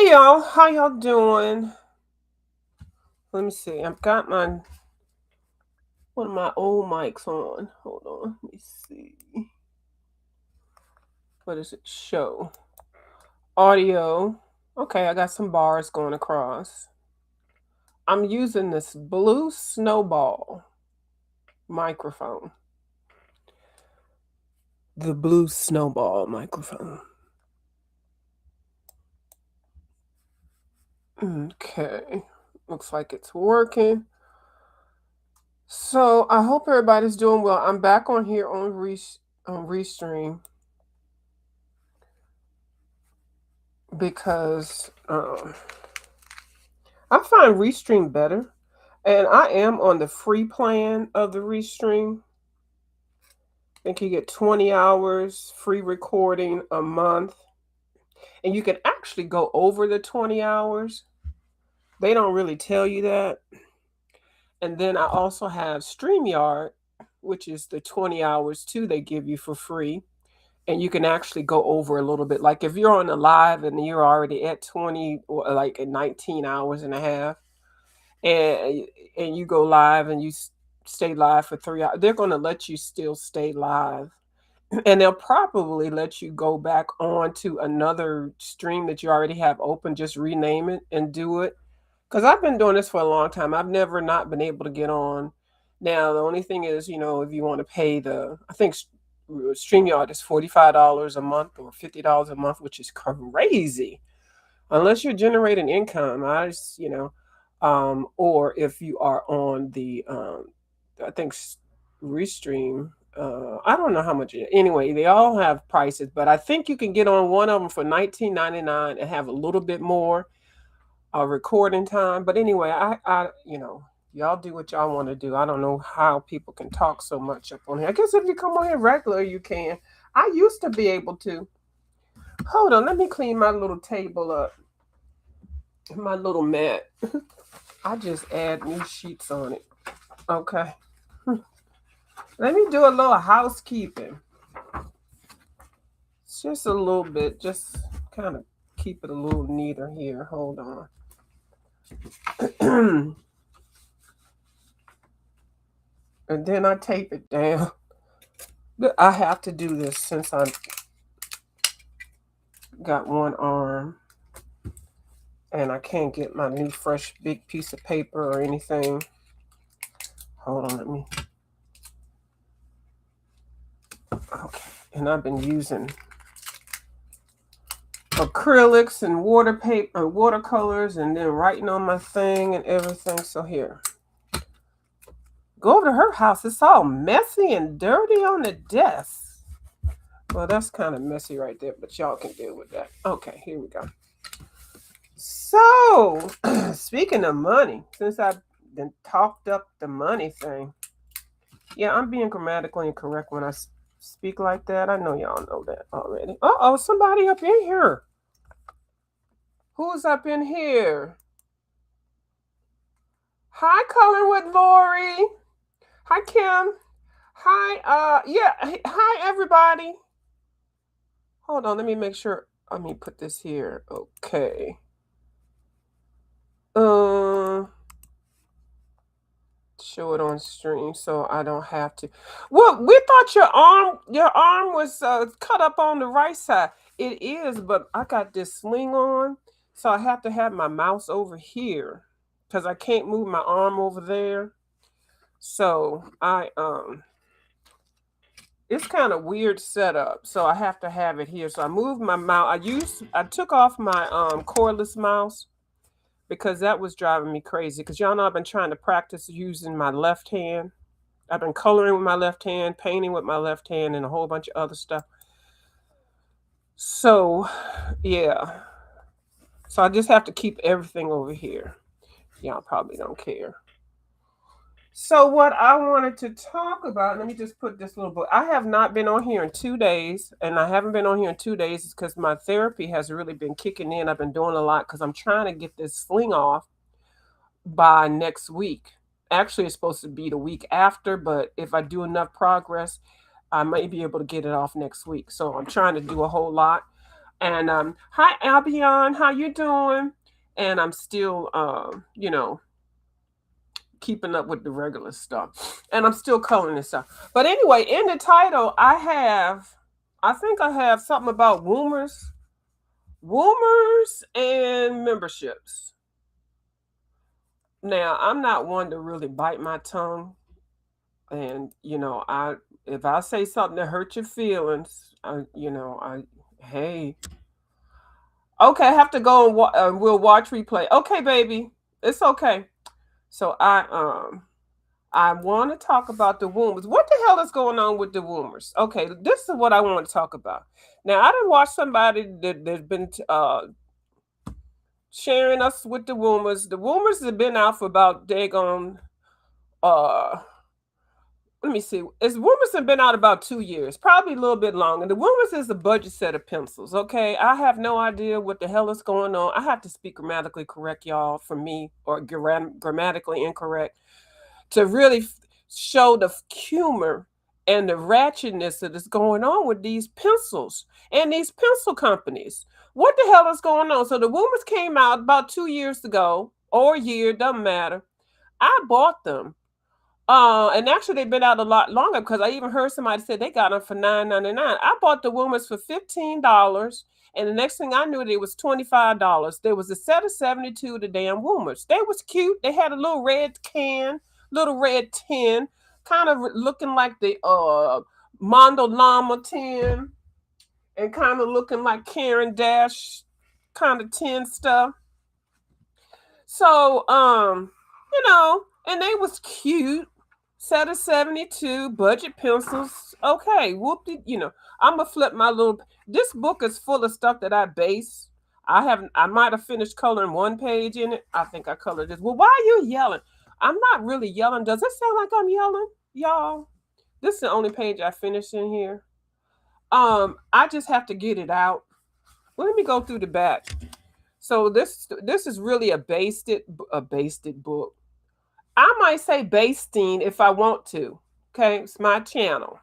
Hey y'all, how y'all doing? Let me see. I've got one of my old mics on. Hold on. Let me see. What does it show? Audio. Okay, I got some bars going across. I'm using this blue snowball microphone. The blue snowball microphone. Okay. Looks like it's working. So I hope everybody's doing well. I'm back on here on Restream because I find Restream better, and I am on the free plan of the Restream. I think you get 20 hours free recording a month, and you can actually go over the 20 hours. They don't really tell you that. And then I also have StreamYard, which is the 20 hours too, they give you for free. And you can actually go over a little bit. Like if you're on a live and you're already at 20 or like at 19 hours and a half, and you go live and you stay live for 3 hours, they're going to let you still stay live, and they'll probably let you go back on to another stream that you already have open, just rename it and do it. Because I've been doing this for a long time. I've never not been able to get on. Now the only thing is, if you want to pay I think StreamYard is $45 a month or $50 a month, which is crazy unless you're generating income. I just, or if you are on the, I think Restream. I don't know how much. Anyway, they all have prices, but I think you can get on one of them for $19.99 and have a little bit more recording time. But anyway, y'all do what y'all want to do. I don't know how people can talk so much up on here. I guess if you come on here regular, you can. I used to be able to. Hold on, let me clean my little table up. My little mat. I just add new sheets on it. Okay. Let me do a little housekeeping. It's just a little bit, just kind of keep it a little neater here. Hold on. And then I tape it down. I have to do this since I got one arm and I can't get my new fresh big piece of paper or anything. Hold on, let me. Okay, and I've been using acrylics and water paper, watercolors, and then writing on my thing and everything. So here, go over to her house. It's all messy and dirty on the desk. Well, that's kind of messy right there, but y'all can deal with that. Okay, here we go. So, speaking of money, since I've been talked up the money thing, yeah, I'm being grammatically incorrect when I speak like that. I know y'all know that already. Uh-oh, somebody up in here. Who's up in here? Hi, Collinwood Lori. Hi, Kim. Hi, yeah, hi, everybody. Hold on, let me make sure. Let me put this here. Okay. Show it on stream so I don't have to. Well, we thought your arm was cut up on the right side. It is, but I got this sling on, so I have to have my mouse over here because I can't move my arm over there. So it's kind of weird setup. So I have to have it here. So I moved my mouse. I took off my cordless mouse because that was driving me crazy. Because y'all know I've been trying to practice using my left hand. I've been coloring with my left hand, painting with my left hand, and a whole bunch of other stuff. So, yeah. So I just have to keep everything over here. Y'all probably don't care. So what I wanted to talk about, let me just put this little book. I have not been on here in 2 days, and I haven't been on here in 2 days because my therapy has really been kicking in. I've been doing a lot because I'm trying to get this sling off by next week. Actually, it's supposed to be the week after, but if I do enough progress, I might be able to get it off next week. So I'm trying to do a whole lot. And hi Albion, how you doing? And I'm still keeping up with the regular stuff. And I'm still coloring and stuff. But anyway, in the title, I think I have something about Woomers and memberships. Now, I'm not one to really bite my tongue. And, I if I say something that hurts your feelings, hey, okay, I have to go and we'll watch replay. Okay, baby, it's okay. So I want to talk about the Woomers. What the hell is going on with the Woomers? Okay, this is what I want to talk about. Now, I didn't watch somebody that's been sharing us with the Woomers. The Woomers have been out for about daggone uh let me see. It's Woomers have been out about 2 years, probably a little bit longer. The Woomers is a budget set of pencils. Okay, I have no idea what the hell is going on. I have to speak grammatically correct, y'all, for me, or grammatically incorrect, to really show the humor and the ratchetness that is going on with these pencils and these pencil companies. What the hell is going on? So the Woomers came out about 2 years ago, or a year, doesn't matter. I bought them. And actually they've been out a lot longer because I even heard somebody say they got them for $9.99. I bought the Woomers for $15, and the next thing I knew, it was $25. There was a set of 72 of the damn Woomers. They was cute. They had a little red tin, kind of looking like the Mondo Llama tin, and kind of looking like Karen Dash kind of tin stuff. So, and they was cute. Set of 72 budget pencils. Okay, whoopty, I'm gonna flip my little. This book is full of stuff that I base. I might have finished coloring one page in it. I think I colored this. Well, why are you yelling? I'm not really yelling. Does it sound like I'm yelling, y'all? This is the only page I finished in here. I just have to get it out. Well, let me go through the back. So this is really a basted book. I might say basting if I want to. Okay, it's my channel.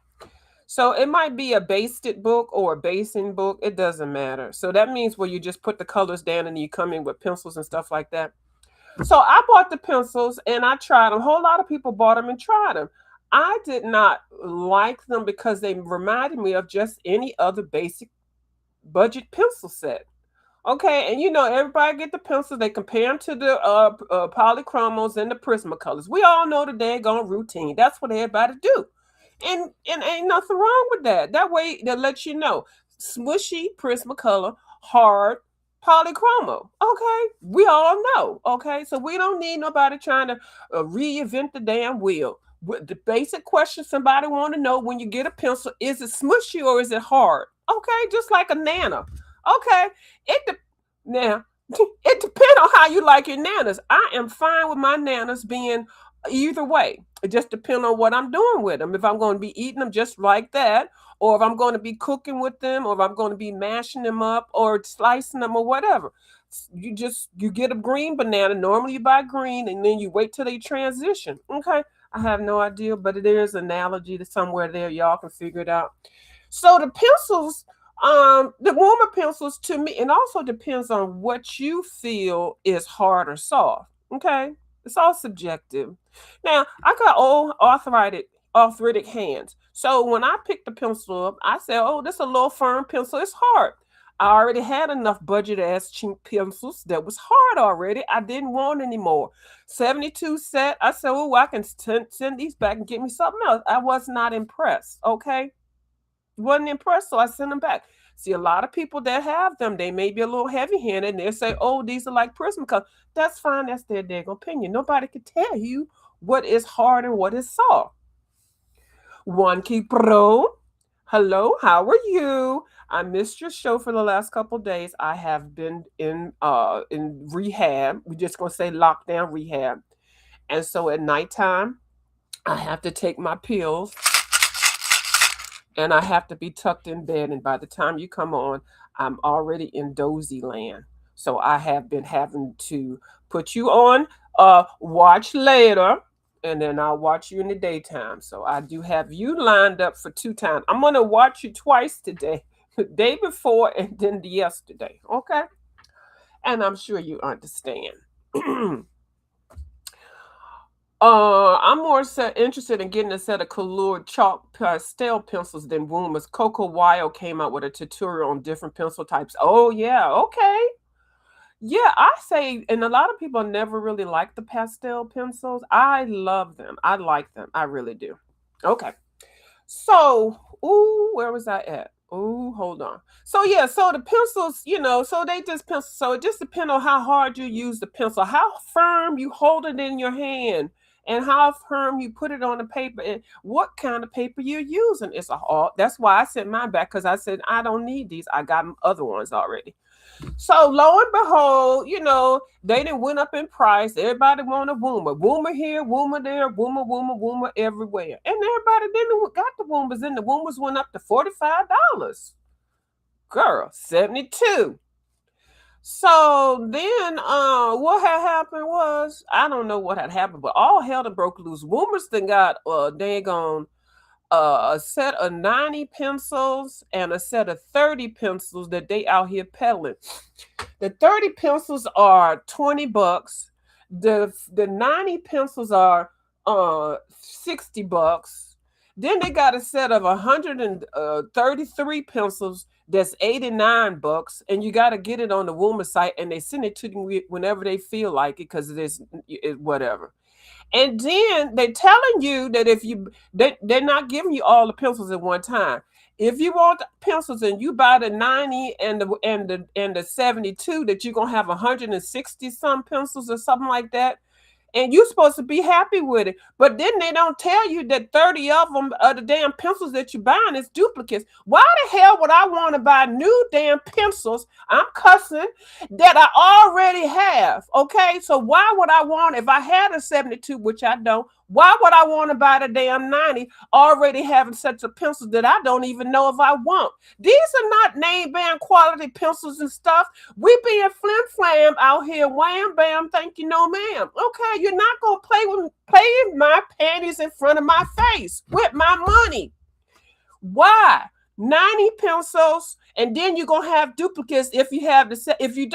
So it might be a basted book or a basing book. It doesn't matter. So that means where you just put the colors down and you come in with pencils and stuff like that. So I bought the pencils and I tried them. A whole lot of people bought them and tried them. I did not like them because they reminded me of just any other basic budget pencil set. Okay, and everybody get the pencils. They compare them to the polychromos and the Prismacolors. We all know the daggone routine. That's what everybody do, and ain't nothing wrong with that. That way, they let you know smushy Prismacolor, hard polychromo. Okay, we all know. Okay, so we don't need nobody trying to reinvent the damn wheel. The basic question somebody want to know when you get a pencil: is it smushy or is it hard? Okay, just like a nana. Okay, now it depends on how you like your nanas. I am fine with my nanas being either way. It just depends on what I'm doing with them. If I'm going to be eating them just like that, or if I'm going to be cooking with them, or if I'm going to be mashing them up or slicing them or whatever. You get a green banana. Normally you buy green and then you wait till they transition. Okay. I have no idea, but there's an analogy to somewhere there. Y'all can figure it out. So the pencils, the warmer pencils to me, it also depends on what you feel is hard or soft. Okay, it's all subjective. Now I got old arthritic hands, so when I picked the pencil up, I said, "Oh, this is a little firm pencil. It's hard." I already had enough budget ass cheap pencils that was hard already. I didn't want any more. 72 set. I said, "Oh, I can send these back and get me something else." I was not impressed. Okay, wasn't impressed, so I sent them back. See, a lot of people that have them, they may be a little heavy-handed, and they say, "Oh, these are like Prismacolor." That's fine. That's their daggone opinion. Nobody can tell you what is hard and what is soft. One Key Pro, hello, how are you? I missed your show for the last couple days. I have been in rehab. We're just gonna say lockdown rehab, and so at nighttime, I have to take my pills and I have to be tucked in bed. And by the time you come on, I'm already in dozy land. So I have been having to put you on watch later, and then I'll watch you in the daytime. So I do have you lined up for 2 times. I'm gonna watch you twice today the day before and then the yesterday. Okay. And I'm sure you understand. I'm more interested in getting a set of colored chalk pastel pencils than Woomers. Coco Wild came out with a tutorial on different pencil types. Oh yeah, okay. Yeah, I say, and a lot of people never really like the pastel pencils. I love them. I like them. I really do. Okay. So, ooh, where was I at? Ooh, hold on. So yeah, so the pencils, so they just pencil. So it just depends on how hard you use the pencil, how firm you hold it in your hand, and how firm you put it on the paper, and what kind of paper you're using. It's a hard. That's why I sent mine back because I said I don't need these. I got other ones already. So lo and behold, they didn't went up in price. Everybody want a Woomer. Woomer here, Woomer there, Woomer, Woomer, Woomer everywhere. And everybody didn't got the Woomers and the Woomers went up to $45. Girl, 72. So then what had happened was, I don't know what had happened, but all hell done broke loose. Woomers then got daggone a set of 90 pencils and a set of 30 pencils that they out here peddling. The 30 pencils are $20. The 90 pencils are $60. Then they got a set of 133 pencils that's $89, and you got to get it on the Woomer site, and they send it to you whenever they feel like it because it whatever. And then they're telling you that if they're not giving you all the pencils at one time. If you want the pencils and you buy the 90 and the 72, that you're gonna have 160 some pencils or something like that, and you're supposed to be happy with it. But then they don't tell you that 30 of them are the damn pencils that you're buying is duplicates. Why the hell would I want to buy new damn pencils? I'm cussing that I already have. Okay, so why would I want, if I had a 72, which I don't, why would I want to buy the damn 90 already having sets of pencils that I don't even know if I want? These are not name brand quality pencils and stuff. We being flim flam out here, wham bam, thank you, no ma'am. Okay, you're not gonna play with my panties in front of my face with my money. Why? 90 pencils, and then you're gonna have duplicates if you have the set. If you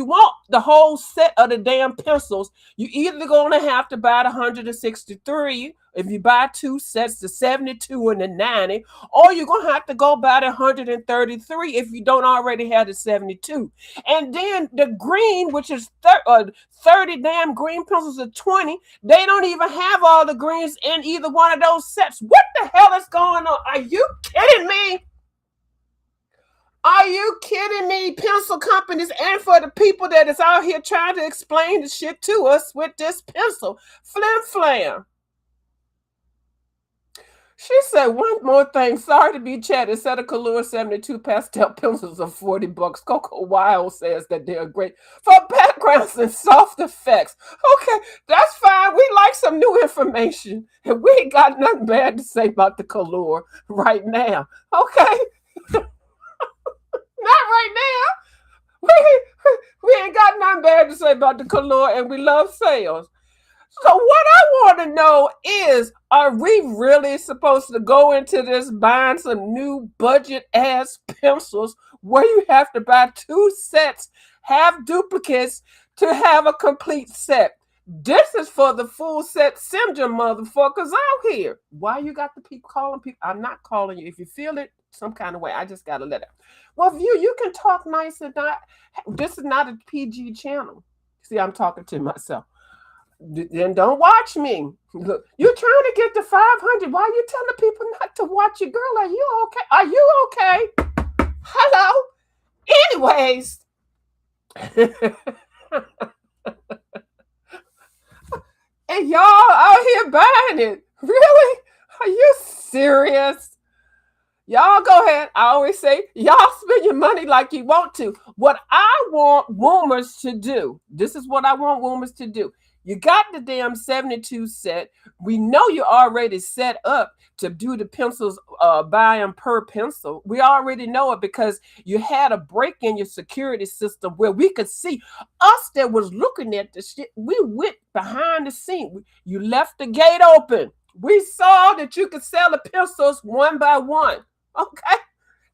want the whole set of the damn pencils, you either gonna have to buy the 163 if you buy two sets, the 72 and the 90, or you're gonna have to go buy the 133 if you don't already have the 72. And then the green, which is 30 damn green pencils of 20, they don't even have all the greens in either one of those sets. What the hell is going on? Are you kidding me? Are you kidding me? Pencil companies, and for the people that is out here trying to explain the shit to us with this pencil. Flim flam. She said one more thing. Sorry to be chatty. Set of Kahlua 72 pastel pencils of $40. Coco Wild says that they're great for backgrounds and soft effects. Okay, that's fine. We like some new information. And we ain't got nothing bad to say about the Kahlua right now. Okay? Not right now. We ain't got nothing bad to say about the Kahlua, and we love sales. So what I want to know is, are we really supposed to go into this buying some new budget ass pencils where you have to buy two sets, have duplicates to have a complete set? This is for the full set Simja motherfuckers out here. Why you got to keep calling people? I'm not calling you. If you feel it some kind of way, I just got to let it. Well, you can talk nice and not. This is not a PG channel. See, I'm talking to myself. Then don't watch me. Look, you're trying to get to 500. Why are you telling people not to watch you? Girl, are you okay? Are you okay? Hello? Anyways. And y'all out here buying it. Really? Are you serious? Y'all go ahead. I always say, y'all spend your money like you want to. What I want Woomers to do, this is what I want Woomers to do. You got the damn 72 set. We know you're already set up to do the pencils, buy them per pencil. We already know it because you had a break in your security system where we could see us that was looking at the shit. We went behind the scene. You left the gate open. We saw that you could sell the pencils one by one. Okay.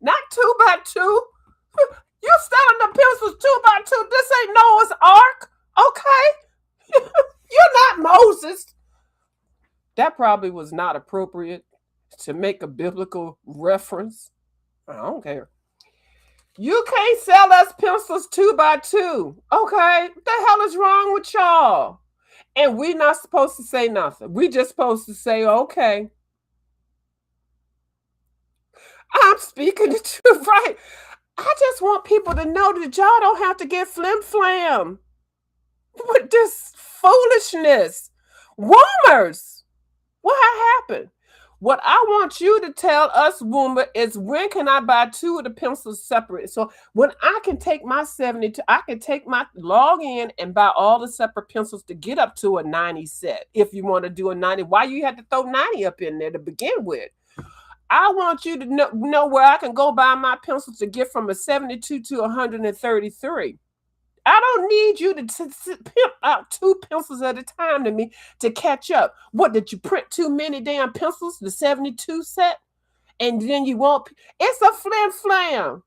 Not 2x2. You selling the pencils 2x2. This ain't Noah's Ark, okay? You're not Moses. That probably was not appropriate to make a biblical reference. I don't care. You can't sell us pencils 2x2, okay? What the hell is wrong with y'all? And we're not supposed to say nothing. We just supposed to say, okay. I'm speaking the truth, right? I just want people to know that y'all don't have to get flim flam with this foolishness. Woomers, what happened? What I want you to tell us, Woomer, is when can I buy two of the pencils separate? So when I can take my 72, I can take my log in and buy all the separate pencils to get up to a 90 set. If you want to do a 90, why you had to throw 90 up in there to begin with? I want you to know where I can go buy my pencils to get from a 72 to 133. I don't need you to pimp out two pencils at a time to me to catch up. What, did you print too many damn pencils, the 72 set? And then you won't. It's a flim flam.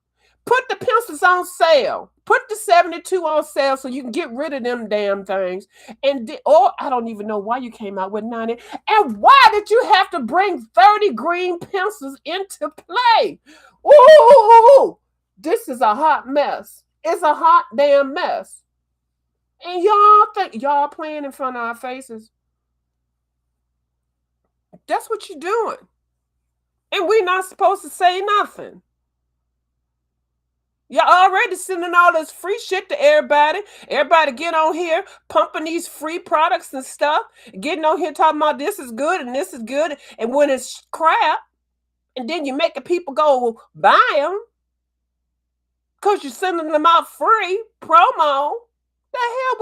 Put the pencils on sale. Put the 72 on sale so you can get rid of them damn things. And I don't even know why you came out with 90. And why did you have to bring 30 green pencils into play? Ooh, this is a hot mess. It's a hot damn mess. And y'all think y'all playing in front of our faces. That's what you're doing. And we're not supposed to say nothing. Y'all already sending all this free shit to everybody. Everybody get on here pumping these free products and stuff. Getting on here talking about this is good and this is good. And when it's crap, and then you're making people go buy them because you're sending them out free promo. The hell,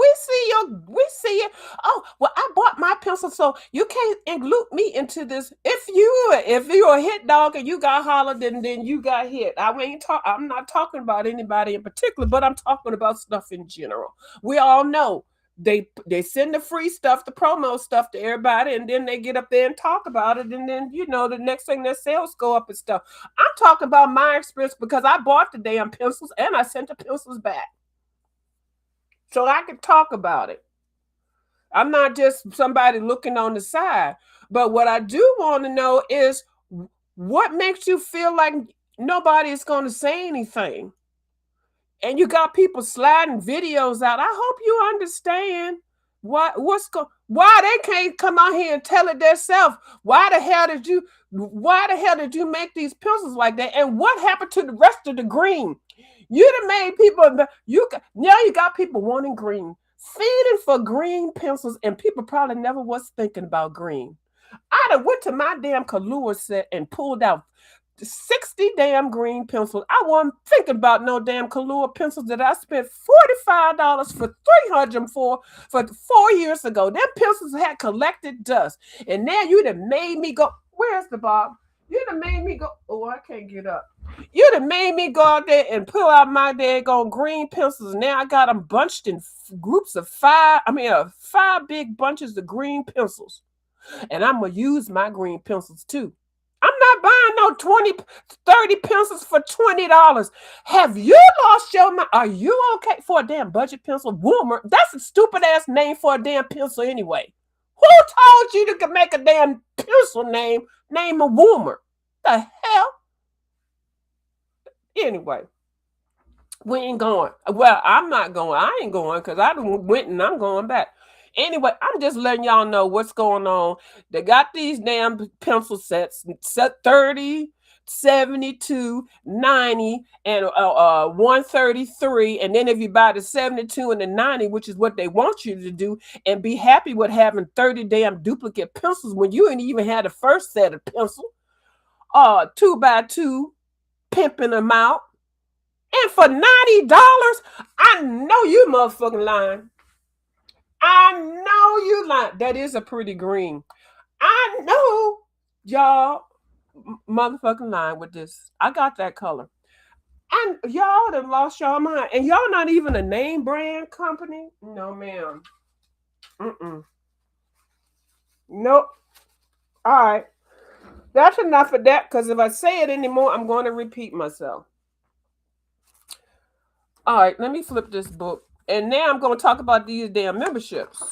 we see it. Oh, well, I bought my pencil, so you can't include me into this. If you're a hit dog and you got hollered, then you got hit. I'm not talking about anybody in particular, but I'm talking about stuff in general. We all know they send the free stuff, the promo stuff to everybody, and then they get up there and talk about it, and then the next thing their sales go up and stuff. I'm talking about my experience because I bought the damn pencils and I sent the pencils back. So I can talk about it. I'm not just somebody looking on the side. But what I do want to know is what makes you feel like nobody is going to say anything? And you got people sliding videos out. I hope you understand why they can't come out here and tell it themselves. Why the hell did you make these pencils like that? And what happened to the rest of the green? You done made people, now you got people wanting green, feeding for green pencils, and people probably never was thinking about green. I done went to my damn Kahlua set and pulled out 60 damn green pencils. I wasn't thinking about no damn Kahlua pencils that I spent $45 for 300 for 4 years ago. Them pencils had collected dust. And now you done made me go, where's the Bob? You done made me go, oh, I can't get up. You done made me go out there and pull out my daggone green pencils. Now I got them bunched in groups of 5 big bunches of green pencils. And I'm going to use my green pencils too. I'm not buying no 20, 30 pencils for $20. Have you lost your mind? Are you okay for a damn budget pencil? Woomer, that's a stupid ass name for a damn pencil anyway. Who told you to make a damn pencil name a Woomer? The hell? Anyway, we ain't going. Well, I'm not going. I ain't going because I went and I'm going back. Anyway, I'm just letting y'all know what's going on. They got these damn pencil sets, set 30, 72, 90, and 133. And then if you buy the 72 and the 90, which is what they want you to do, and be happy with having 30 damn duplicate pencils when you ain't even had the first set of pencil. 2x2, pimping them out. And for $90, I know you motherfucking lying. I know you lying. That is a pretty green. I know y'all motherfucking lying with this. I got that color. And y'all done lost y'all mind. And y'all not even a name brand company? No, ma'am. Nope. All right. That's enough of that, because if I say it anymore, I'm going to repeat myself. All right, let me flip this book. And now I'm going to talk about these damn memberships.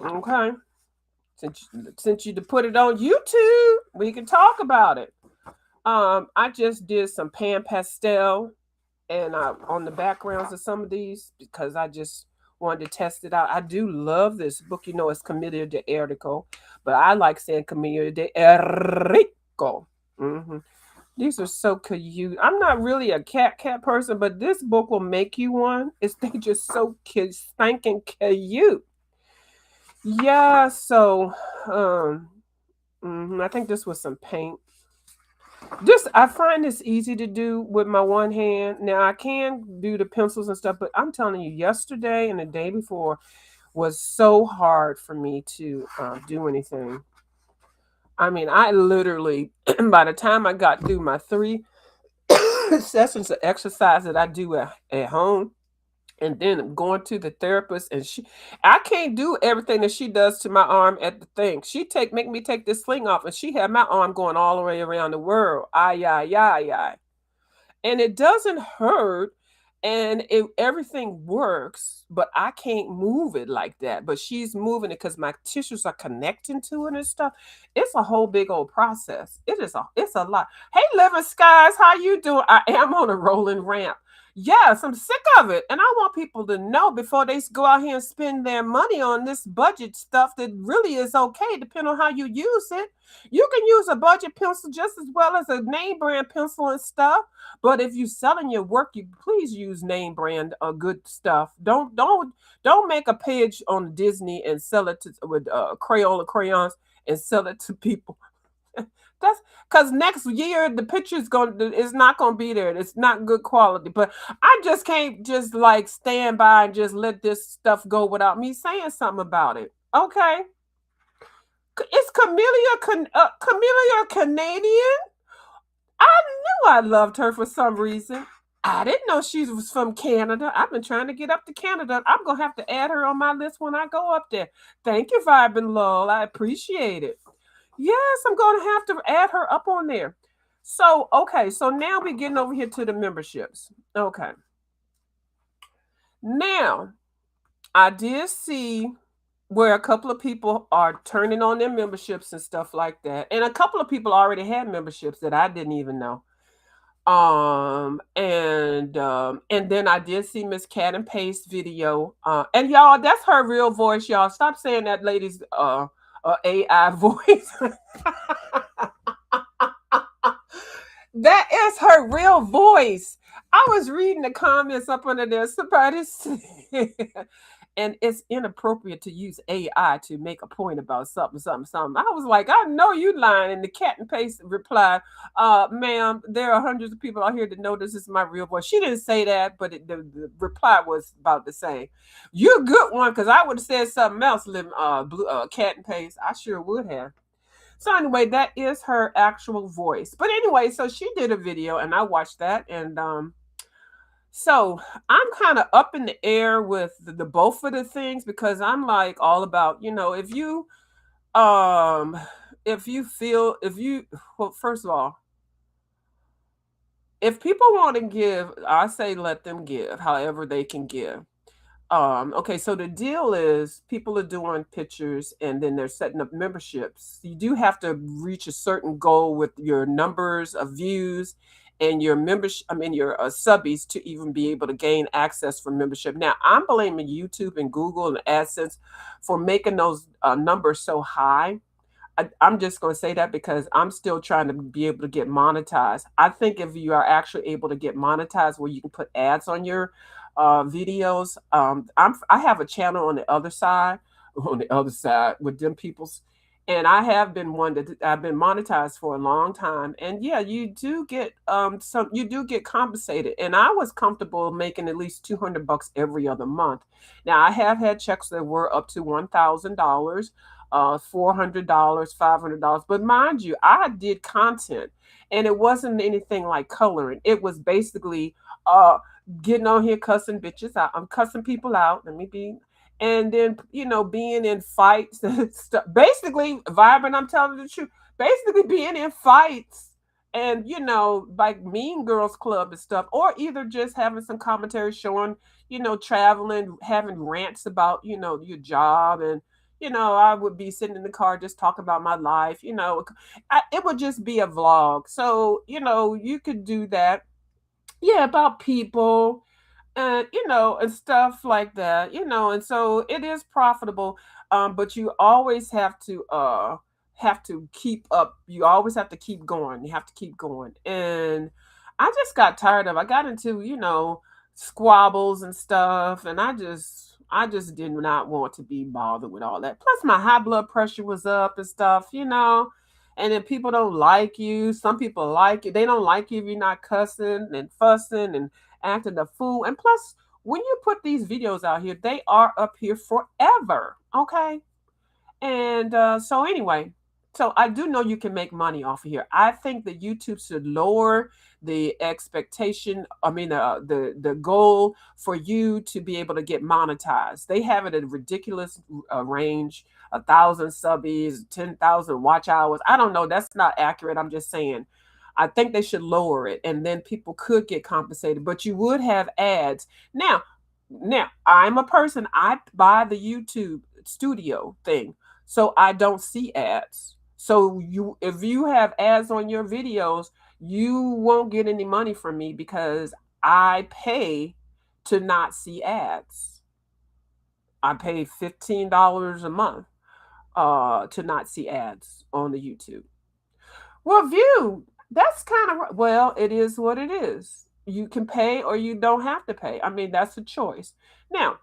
Okay. Since you to put it on YouTube, we can talk about it. I just did some pan pastel and on the backgrounds of some of these because I just wanted to test it out. I do love this book. You know, it's Camilla de Errico, but I like saying Camilla de Errico. Hmm. These are so cute. I'm not really a cat person, but this book will make you one. It's they just so cute, spanking cute. Yeah. So, um, I think this was some paint. This I find this easy to do with my one hand. Now I can do the pencils and stuff, but I'm telling you, yesterday and the day before was so hard for me to do anything. I mean, I literally, by the time I got through my three sessions of exercise that I do at home, and then going to the therapist, and I can't do everything that she does to my arm at the thing. She make me take this sling off, and she had my arm going all the way around the world. Ay, ay, ay, ay. And it doesn't hurt, and everything works, but I can't move it like that. But she's moving it because my tissues are connecting to it and stuff. It's a whole big old process. It's a lot. Hey, living skies, how you doing? I am on a rolling ramp. Yes, I'm sick of it, and I want people to know before they go out here and spend their money on this budget stuff that really is okay, depending on how you use it. You can use a budget pencil just as well as a name brand pencil and stuff. But if you're selling your work, you please use name brand good stuff. Don't make a page on Disney and sell it with Crayola crayons and sell it to people. That's because next year the picture is not gonna be there. It's not good quality. But I just can't just like stand by and just let this stuff go without me saying something about it. Okay, is Camellia Canadian? I knew I loved her for some reason. I didn't know she was from Canada. I've been trying to get up to Canada. I'm gonna have to add her on my list when I go up there. Thank you, Vibin Lol. I appreciate it. Yes, I'm gonna have to add her up on there. So okay, so now we're getting over here to the memberships. Okay. Now I did see where a couple of people are turning on their memberships and stuff like that. And a couple of people already had memberships that I didn't even know. And then I did see Miss Cat and Paste video. And y'all, that's her real voice, y'all. Stop saying that lady's AI voice. That is her real voice. I was reading the comments up under there. Somebody said, and it's inappropriate to use AI to make a point about something, something, something. I was like, I know you lying. And the Cat and Paste replied, ma'am, there are hundreds of people out here that know this is my real voice. She didn't say that, but the reply was about the same. You're a good one, because I would have said something else, Cat and Paste. I sure would have. So anyway, that is her actual voice. But anyway, so she did a video and I watched that, and so I'm kind of up in the air with the both of the things, because I'm like all about, um if you well, first of all, if people want to give, I say let them give however they can give. Okay, so the deal is people are doing pictures and then they're setting up memberships. You do have to reach a certain goal with your numbers of views and your your subbies to even be able to gain access for membership. Now, I'm blaming YouTube and Google and AdSense for making those numbers so high. I'm just going to say that because I'm still trying to be able to get monetized. I think if you are actually able to get monetized where you can put ads on your videos, I have a channel on the other side with them people's, and I have been one that I've been monetized for a long time. And yeah, you do get compensated. And I was comfortable making at least $200 every other month. Now I have had checks that were up to $1,000, $400, $500. But mind you, I did content, and it wasn't anything like coloring. It was basically getting on here cussing bitches out. I'm cussing people out. Let me be. And then, being in fights and stuff. Basically, vibing, I'm telling the truth. basically being in fights and like Mean Girls Club and stuff, or either just having some commentary showing, traveling, having rants about, your job. And I would be sitting in the car just talking about my life. It would just be a vlog. So you could do that. Yeah, about people, and and stuff like that. And so it is profitable. But you always have to keep up. You always have to keep going. You have to keep going. And I just got tired of, I got into, squabbles and stuff, and I just did not want to be bothered with all that. Plus my high blood pressure was up and stuff. And then people don't like you. Some people like you. They don't like you if you're not cussing and fussing and acting a fool. And plus, when you put these videos out here, they are up here forever. Okay. And so anyway, so I do know you can make money off of here. I think that YouTube should lower the expectation. I mean, the goal for you to be able to get monetized. They have it at a ridiculous range: 1,000 subbies, 10,000 watch hours. I don't know. That's not accurate. I'm just saying. I think they should lower it, and then people could get compensated. But you would have ads now, I'm a person, I buy the YouTube studio thing, so I don't see ads. So if you have ads on your videos, you won't get any money from me because I pay to not see ads. I pay $15 a month to not see ads on the YouTube. Well, view, that's kind of, well, it is what it is. You can pay or you don't have to pay. I mean, that's a choice. Now,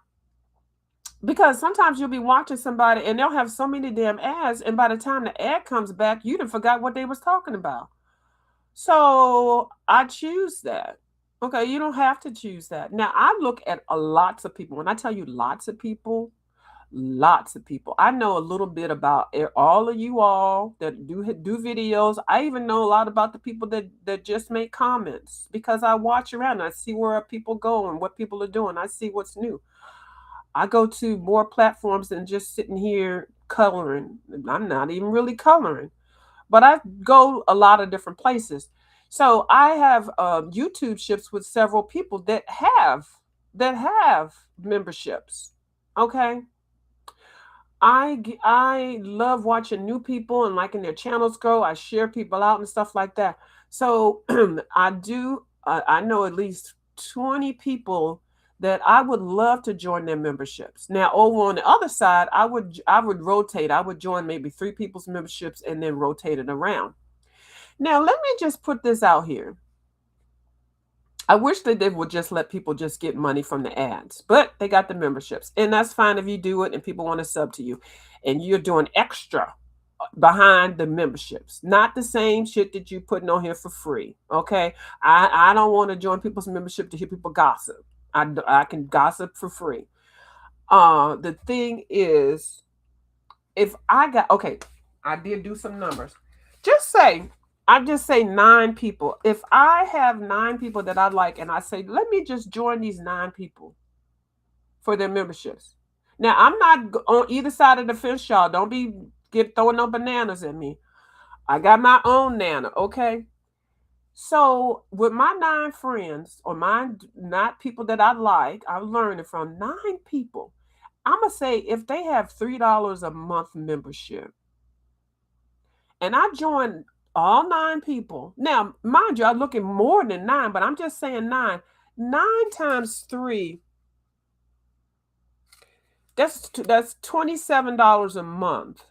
because sometimes you'll be watching somebody and they'll have so many damn ads, and by the time the ad comes back, you done forgot what they was talking about. So I choose that. Okay, you don't have to choose that. Now I look at lots of people. When I tell you lots of people, lots of people. I know a little bit about all of you all that do videos. I even know a lot about the people that just make comments because I watch around. I see where people go and what people are doing. I see what's new. I go to more platforms than just sitting here coloring. I'm not even really coloring, but I go a lot of different places. So I have YouTube ships with several people that have memberships. Okay, I love watching new people and liking their channels grow. I share people out and stuff like that. So I do. I know at least 20 people that I would love to join their memberships. Now, over on the other side, I would rotate. I would join maybe 3 people's memberships and then rotate it around. Now, let me just put this out here. I wish that they would just let people just get money from the ads, but they got the memberships. And that's fine if you do it and people want to sub to you and you're doing extra behind the memberships, not the same shit that you putting on here for free. Okay. I don't want to join people's membership to hear people gossip. I can gossip for free. The thing is, if I got, okay, I did do some numbers. Just say, I just say 9 people. If I have 9 people that I like and I say, let me just join these 9 people for their memberships. Now, I'm not on either side of the fence, y'all. Don't be throwing no bananas at me. I got my own nana, okay? So with my 9 friends, or my not people that I like, I'm learning from 9 people. I'm gonna say if they have $3 a month membership, and I join all 9 people. Now, mind you, I'm looking more than 9, but I'm just saying 9. 9 times 3. That's $27 a month.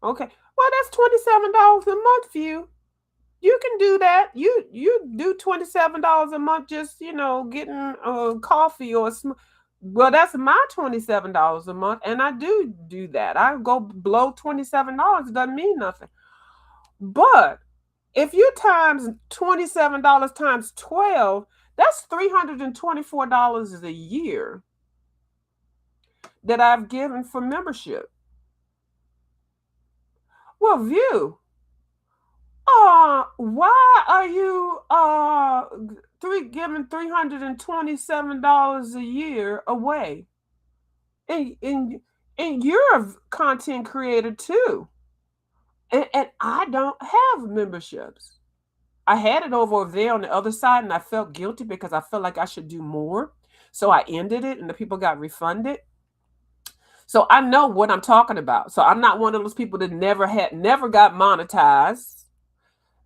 Okay. Well, that's $27 a month for you. You can do that. You do $27 a month just, getting coffee or well, that's my $27 a month, and I do that. I go below $27. It doesn't mean nothing. But if you times $27 times 12, that's $324 a year that I've given for membership. Well, view. Why are you giving $327 a year away? And you're a content creator too. And I don't have memberships. I had it over there on the other side, and I felt guilty because I felt like I should do more. So I ended it, and the people got refunded. So I know what I'm talking about. So I'm not one of those people that never got monetized,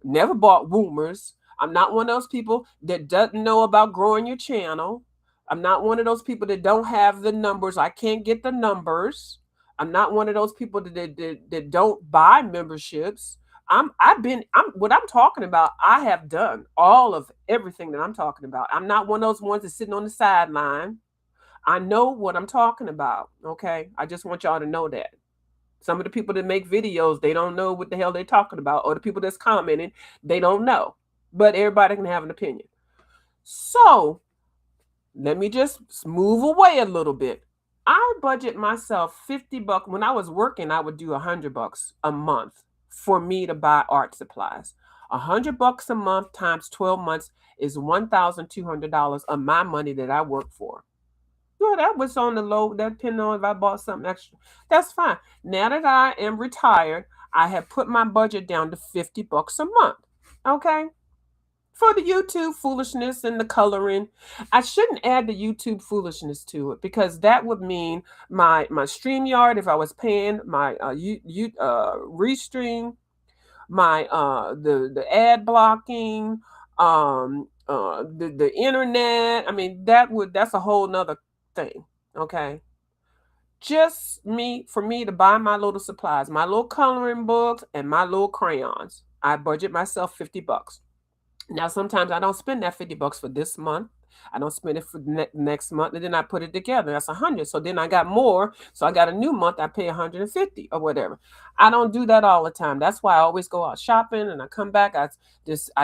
never bought Woomers. I'm not one of those people that doesn't know about growing your channel. I'm not one of those people that don't have the numbers. I can't get the numbers. I'm not one of those people that don't buy memberships. I'm what I'm talking about. I have done all of everything that I'm talking about. I'm not one of those ones that's sitting on the sideline. I know what I'm talking about. Okay. I just want y'all to know that. Some of the people that make videos, they don't know what the hell they're talking about, or the people that's commenting, they don't know. But everybody can have an opinion. So let me just move away a little bit. I budget myself $50. When I was working, I would do $100 a month for me to buy art supplies. $100 a month times 12 months is $1,200 of my money that I work for. Well, that was on the low. That depending on if I bought something extra. That's fine. Now that I am retired, I have put my budget down to $50 a month. Okay. For the YouTube foolishness and the coloring. I shouldn't add the YouTube foolishness to it because that would mean my StreamYard, if I was paying my Restream, my the ad blocking, the internet. I mean, that's a whole nother thing. Okay. Just me for me to buy my little supplies, my little coloring books and my little crayons. I budget myself $50. Now, sometimes I don't spend that $50 for this month. I don't spend it for next month, and then I put it together. That's 100. So then I got more. So I got a new month. I pay 150 or whatever. I don't do that all the time. That's why I always go out shopping, and I come back. I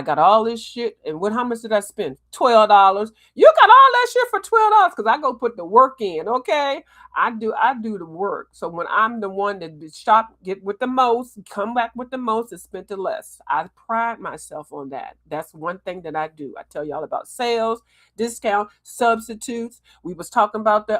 got all this shit. And how much did I spend? $12. You got all that shit for $12 because I go put the work in. Okay, I do the work. So when I'm the one that shop, get with the most, come back with the most, and spent the less. I pride myself on that. That's one thing that I do. I tell y'all about sales, discount, substitutes. We was talking about the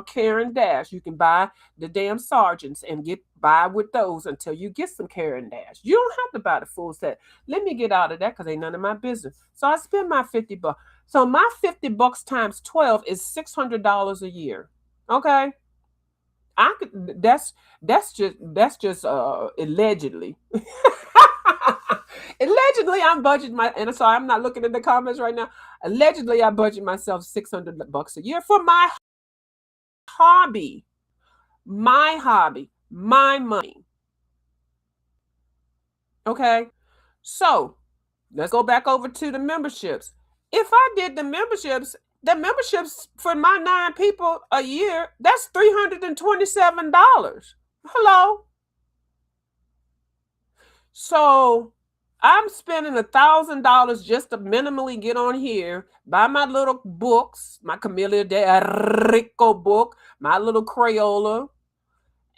Karen Dash. You can buy the damn sergeants and buy with those until you get some Karen Dash. You don't have to buy the full set. Let me get out of that because ain't none of my business. So I spend my $50. So my $50 times 12 is $600 a year. Okay. I could that's just allegedly. Allegedly I'm budgeting and sorry, I'm not looking at the comments right now. Allegedly I budget myself $600 a year for my hobby. My hobby, my money. Okay. So let's go back over to the memberships. If I did the memberships for my 9 people a year, that's $327. Hello. So I'm spending $1,000 just to minimally get on here, buy my little books, my Camilla de Rico book, my little Crayola,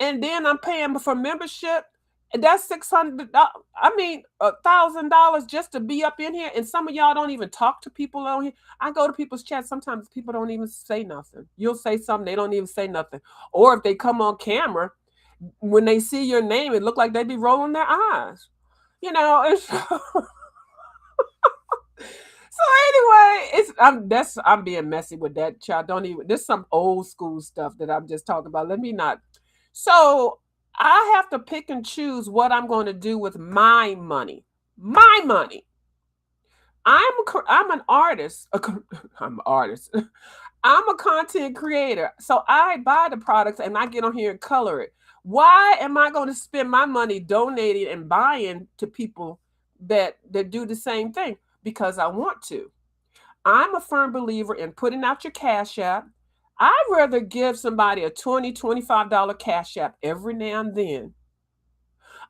and then I'm paying for membership. That's $600. I mean, $1,000 just to be up in here. And some of y'all don't even talk to people on here. I go to people's chats. Sometimes people don't even say nothing. You'll say something, they don't even say nothing. Or if they come on camera, when they see your name, it look like they be rolling their eyes. And so anyway, I'm being messy with that, child. Don't even. This is some old school stuff that I'm just talking about. Let me not. So I have to pick and choose what I'm going to do with my money. My money. I'm an artist. I'm an artist. I'm a content creator. So I buy the products and I get on here and color it. Why am I going to spend my money donating and buying to people that do the same thing? Because I want to. I'm a firm believer in putting out your Cash App. I'd rather give somebody a $20, $25 Cash App every now and then.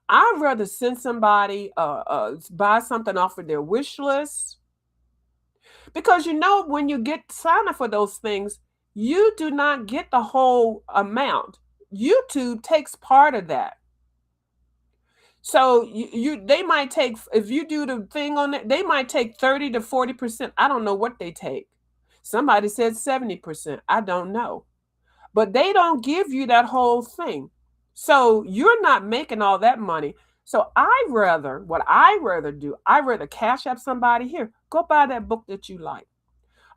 I'd rather send somebody buy something off of their wish list. Because when you get signed up for those things, you do not get the whole amount. YouTube takes part of that. So they might take, if you do the thing on it, they might take 30 to 40%. I don't know what they take. Somebody said 70%. I don't know. But they don't give you that whole thing. So you're not making all that money. So what I rather do, I rather cash up somebody here, go buy that book that you like.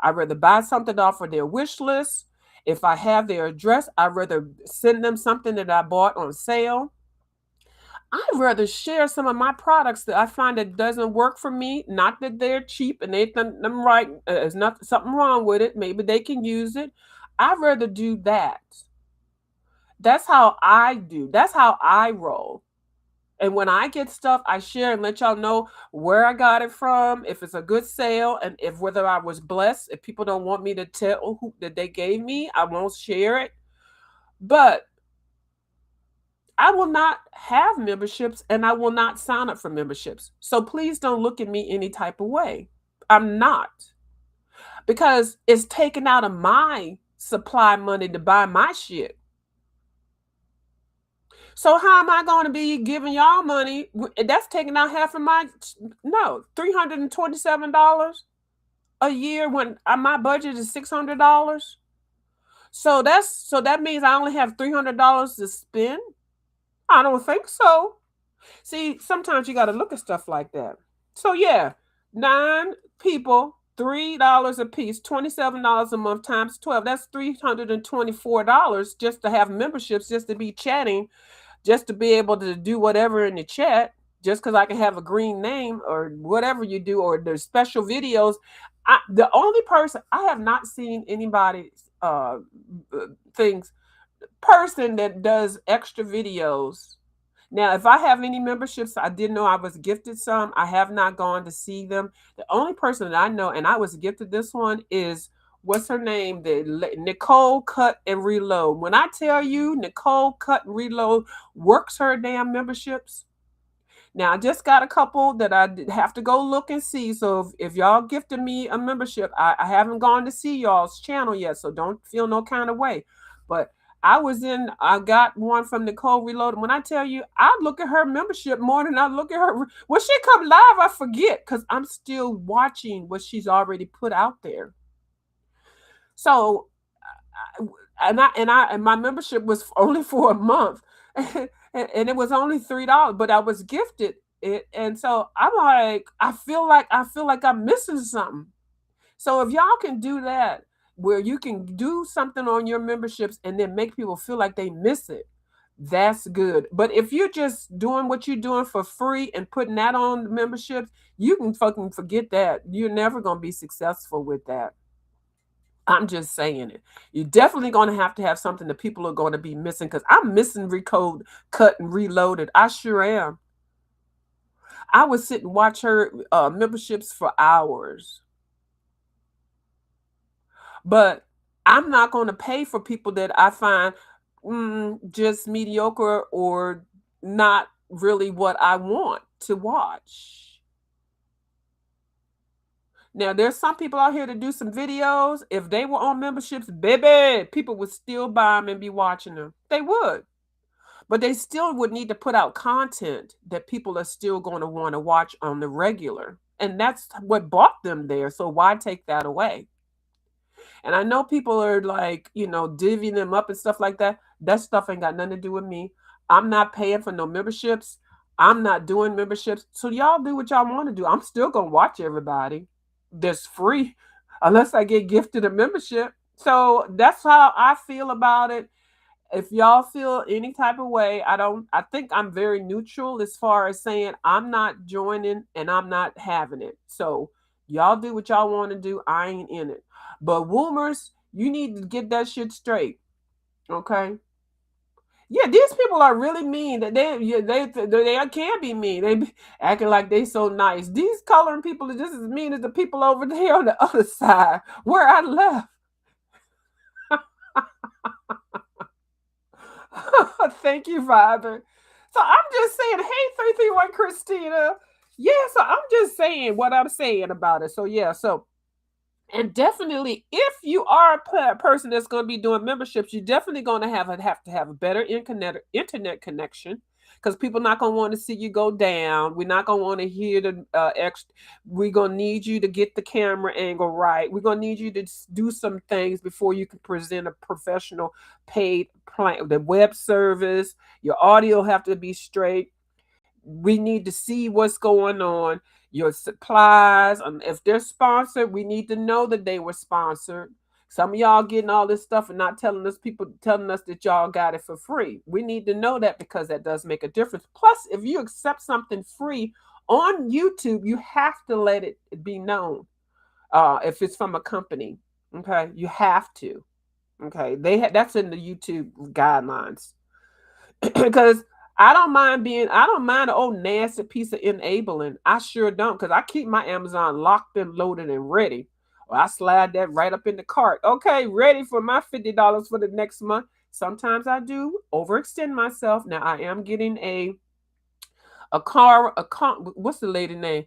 I'd rather buy something off of their wish list. If I have their address, I'd rather send them something that I bought on sale. I'd rather share some of my products that I find that doesn't work for me. Not that they're cheap and they think them right. There's not something wrong with it. Maybe they can use it. I'd rather do that. That's how I do. That's how I roll. And when I get stuff, I share and let y'all know where I got it from, if it's a good sale, and if whether I was blessed. If people don't want me to tell who that they gave me, I won't share it. But I will not have memberships and I will not sign up for memberships. So please don't look at me any type of way. I'm not. Because it's taken out of my supply money to buy my shit. So how am I going to be giving y'all money? That's taking out half of my no $327 a year when my budget is $600. So that means I only have $300 to spend. I don't think so. See, sometimes you got to look at stuff like that. So yeah, 9 people, $3 a piece, $27 a month times 12. That's $324 just to have memberships, just to be chatting, just to be able to do whatever in the chat, just because I can have a green name or whatever you do, or there's special videos. The only person I have not seen anybody's things person that does extra videos. Now, if I have any memberships, I did know I was gifted some. I have not gone to see them. The only person that I know, and I was gifted this one, is what's her name? Nicole Cut and Reload. When I tell you Nicole Cut and Reload works her damn memberships. Now, I just got a couple that I have to go look and see. So if y'all gifted me a membership, I haven't gone to see y'all's channel yet. So don't feel no kind of way. But I got one from Nicole Reloaded. When I tell you, I look at her membership more than I look at her. When she come live, I forget because I'm still watching what she's already put out there. So, and my membership was only for a month, and it was only $3, but I was gifted it, and so I'm like, I feel like I'm missing something. So if y'all can do that, where you can do something on your memberships and then make people feel like they miss it, that's good. But if you're just doing what you're doing for free and putting that on the memberships, you can fucking forget that. You're never going to be successful with that. I'm just saying it. You're definitely going to have something that people are going to be missing, because I'm missing Recode, Cut, and Reloaded. I sure am. I would sit and watch her memberships for hours. But I'm not going to pay for people that I find just mediocre or not really what I want to watch. Now, there's some people out here to do some videos. If they were on memberships, baby, people would still buy them and be watching them. They would. But they still would need to put out content that people are still going to want to watch on the regular. And that's what brought them there. So why take that away? And I know people are like, divvying them up and stuff like that. That stuff ain't got nothing to do with me. I'm not paying for no memberships. I'm not doing memberships. So y'all do what y'all want to do. I'm still going to watch everybody that's free unless I get gifted a membership. So that's how I feel about it. If y'all feel any type of way, I think I'm very neutral as far as saying I'm not joining and I'm not having it. So y'all do what y'all want to do. I ain't in it. But Woomers, you need to get that shit straight. Okay? Yeah, these people are really mean. That they can be mean. They be acting like they so nice. These coloring people are just as mean as the people over there on the other side where I left. Thank you, Father. So I'm just saying, hey, 331 Christina. Yeah, so I'm just saying what I'm saying about it. So yeah, and definitely, if you are a person that's going to be doing memberships, you're definitely going to have to have a better internet connection, because people not going to want to see you go down. We're not going to want to hear the extra. We're going to need you to get the camera angle right. We're going to need you to do some things before you can present a professional paid plan. The web service, your audio have to be straight. We need to see what's going on, your supplies. If they're sponsored, we need to know that they were sponsored. Some of y'all getting all this stuff and not telling us, people telling us that y'all got it for free. We need to know that, because that does make a difference. Plus, if you accept something free on YouTube, you have to let it be known. If it's from a company, okay, you have to. Okay, that's in the YouTube guidelines. Because I don't mind an old nasty piece of enabling. I sure don't, because I keep my Amazon locked and loaded and ready. Well, I slide that right up in the cart. Okay, ready for my $50 for the next month. Sometimes I do overextend myself. Now I am getting a car, what's the lady name?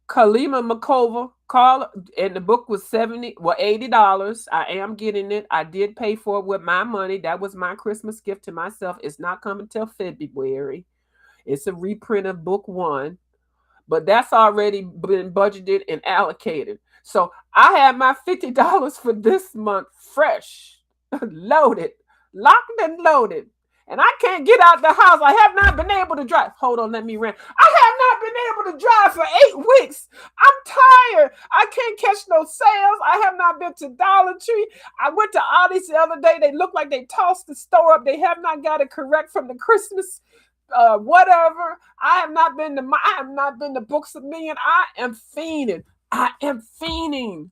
Kalima Makova. Carl, and the book was $80. I am getting it. I did pay for it with my money. That was my Christmas gift to myself. It's not coming till February. It's a reprint of book one, but that's already been budgeted and allocated. So I have my $50 for this month fresh, loaded, locked and loaded. And I can't get out the house. I have not been able to drive. Hold on, let me rant. I have not been able to drive for 8 weeks. I'm tired. I can't catch no sales. I have not been to Dollar Tree. I went to Aldi's the other day. They look like they tossed the store up. They have not got it correct from the Christmas whatever. I have not been to Books a Million. I am fiending. I am fiending.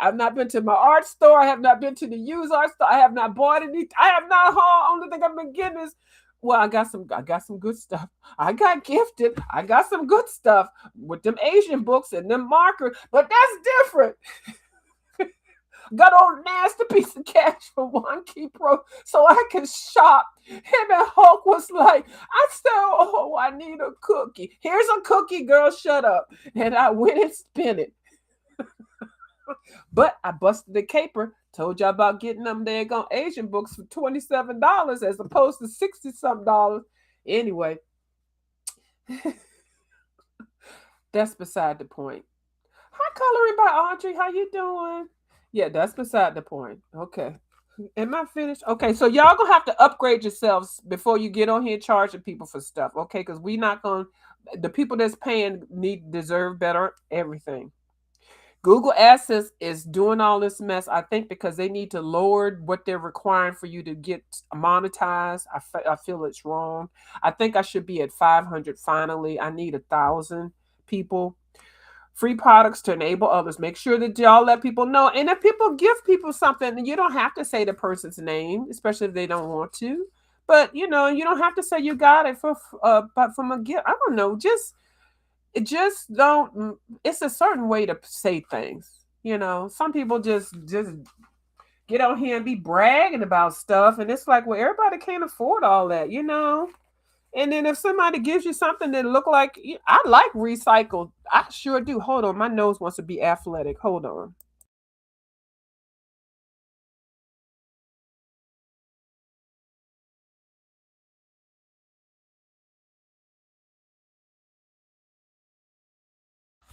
I've not been to my art store. I have not been to the used art store. I have not bought any. I have not hauled. Only thing I've been getting is, well, I got some good stuff. I got gifted. I got some good stuff with them Asian books and them markers, but that's different. Got old nasty piece of cash for one key pro so I can shop. Him and Hulk was like, I need a cookie. Here's a cookie, girl, shut up. And I went and spent it. But I busted the caper. Told y'all about getting them daggone Asian books for $27 as opposed to 60 something dollars. Anyway, that's beside the point. Hi, Coloring by Audrey. How you doing? Yeah, that's beside the point. Okay. Am I finished? Okay, so y'all gonna have to upgrade yourselves before you get on here charging people for stuff, okay? Because we not gonna, the people that's paying deserve better everything. Google AdSense is doing all this mess, I think, because they need to lower what they're requiring for you to get monetized. I feel it's wrong. I think I should be at 500 finally. I need 1,000 people. Free products to enable others. Make sure that y'all let people know. And if people give people something, you don't have to say the person's name, especially if they don't want to. But you don't have to say you got it but from a gift. I don't know. Just don't. It's a certain way to say things. Some people just get on here and be bragging about stuff, and it's like, well, everybody can't afford all that. And then if somebody gives you something that look like, I like recycled. I sure do. Hold on. My nose wants to be athletic. Hold on.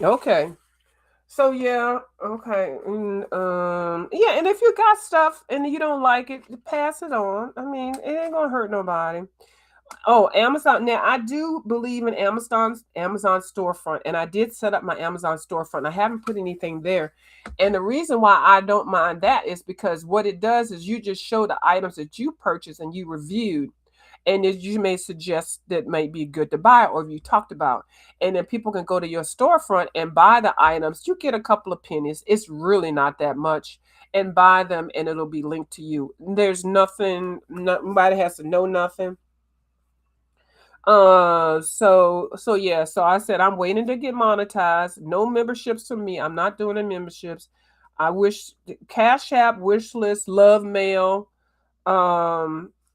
Okay. So yeah, okay. Yeah, and if you got stuff and you don't like it, pass it on. I mean, it ain't gonna hurt nobody. Oh, Amazon. Now I do believe in Amazon storefront, and I did set up my Amazon storefront. I haven't put anything there. And the reason why I don't mind that is because what it does is you just show the items that you purchased and you reviewed, and that you may suggest that may be good to buy or you talked about. And then people can go to your storefront and buy the items. You get a couple of pennies. It's really not that much. And buy them, and it'll be linked to you. There's nothing, nobody has to know nothing. So yeah, so I said I'm waiting to get monetized. No memberships for me. I'm not doing the memberships. I wish Cash App, wish list, love mail.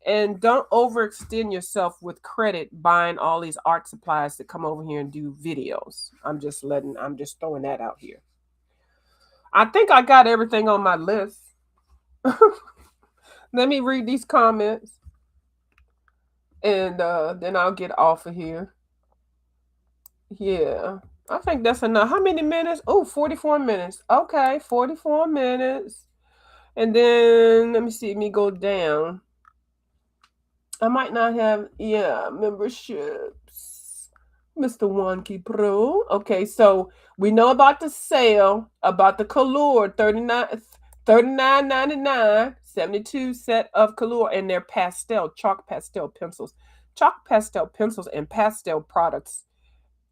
And don't overextend yourself with credit buying all these art supplies to come over here and do videos. I'm just throwing that out here. I think I got everything on my list. Let me read these comments. And then I'll get off of here. Yeah. I think that's enough. How many minutes? Oh, 44 minutes. Okay, 44 minutes. And then let me see me go down. I might not have, memberships. Mr. Wonky Pro. Okay, so we know about the sale, about the Color 39.99, 72 set of Color and their pastel, chalk pastel pencils. Chalk pastel pencils and pastel products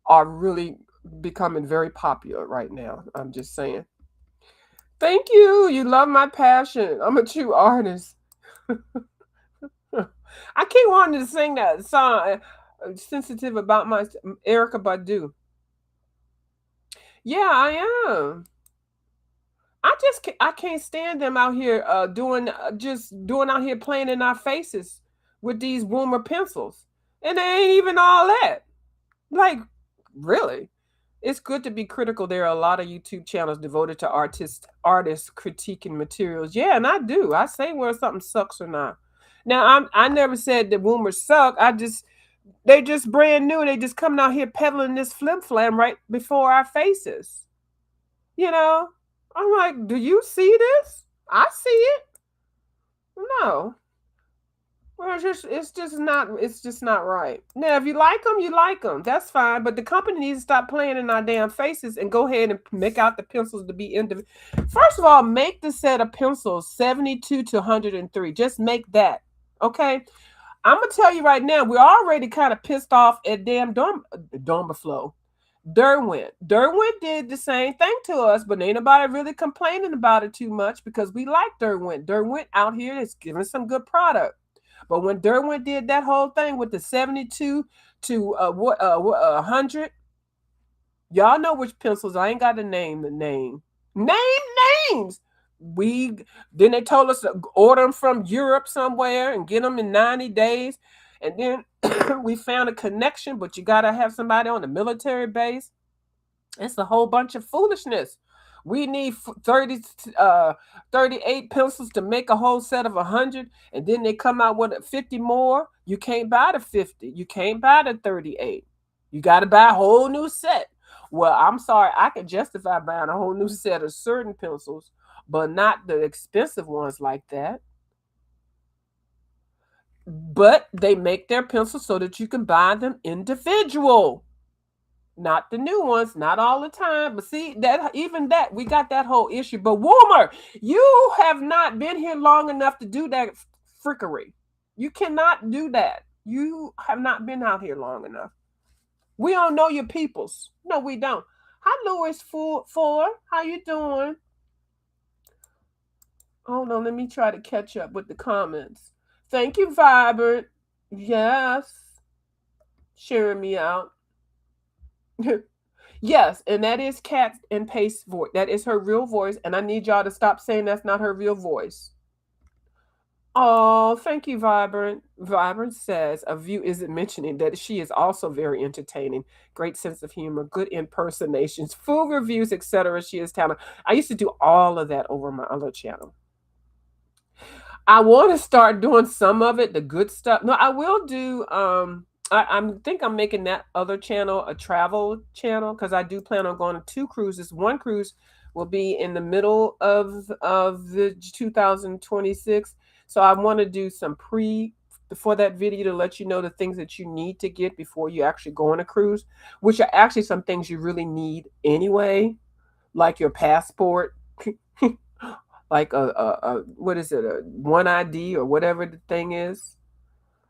are really becoming very popular right now. I'm just saying. Thank you. You love my passion. I'm a true artist. I keep wanting to sing that song, sensitive about my Erica Badu. Yeah, I am. I can't stand them out here doing just doing out here playing in our faces with these Woomer pencils, and they ain't even all that. Like, really, it's good to be critical. There are a lot of YouTube channels devoted to artists critiquing materials. Yeah, and I do. I say where something sucks or not. Now I never said that Woomers suck. They just brand new. They just coming out here peddling this flim flam right before our faces. You know, I'm like, do you see this? I see it. No. Well, it's just not right. Now, if you like them, you like them. That's fine. But the company needs to stop playing in our damn faces and go ahead and make out the pencils to be individual. First of all, make the set of pencils 72 to 103. Just make that. Okay. I'm gonna tell you right now, we're already kind of pissed off at damn Dormaflow. Derwent did the same thing to us, but ain't nobody really complaining about it too much because we like Derwent. Derwent out here is giving some good product. But when Derwent did that whole thing with the 72 to 100, y'all know which pencils. I ain't got to name the name. Name names. We then they told us to order them from Europe somewhere and get them in 90 days. And then we found a connection, but you got to have somebody on the military base. It's a whole bunch of foolishness. We need 30, 38 pencils to make a whole set of 100, and then they come out with 50 more. You can't buy the 50. You can't buy the 38. You got to buy a whole new set. Well, I'm sorry, I can justify buying a whole new set of certain pencils, but not the expensive ones like that. But they make their pencils so that you can buy them individual. Not the new ones, not all the time. But see, that even that, we got that whole issue. But Woomer, you have not been here long enough to do that frickery. You cannot do that. You have not been out here long enough. We don't know your peoples. No, we don't. Hi, Louis Four. How you doing? Hold on, let me try to catch up with the comments. Thank you, Vibrant. Yes. Sharing me out. Yes, and that is Cat and Pace voice. That is her real voice, and I need y'all to stop saying that's not her real voice. Oh, thank you, Vibrant. Vibrant says a view isn't mentioning that she is also very entertaining, great sense of humor, good impersonations, food reviews, etc. She is talented. I used to do all of that over my other channel. I want to start doing some of it, the good stuff. No, I will do. I think I'm making that other channel a travel channel because I do plan on going on 2 cruises. One cruise will be in the middle of the 2026. So I want to do some before that video to let you know the things that you need to get before you actually go on a cruise, which are actually some things you really need anyway, like your passport. Like a what is it, a one ID or whatever the thing is.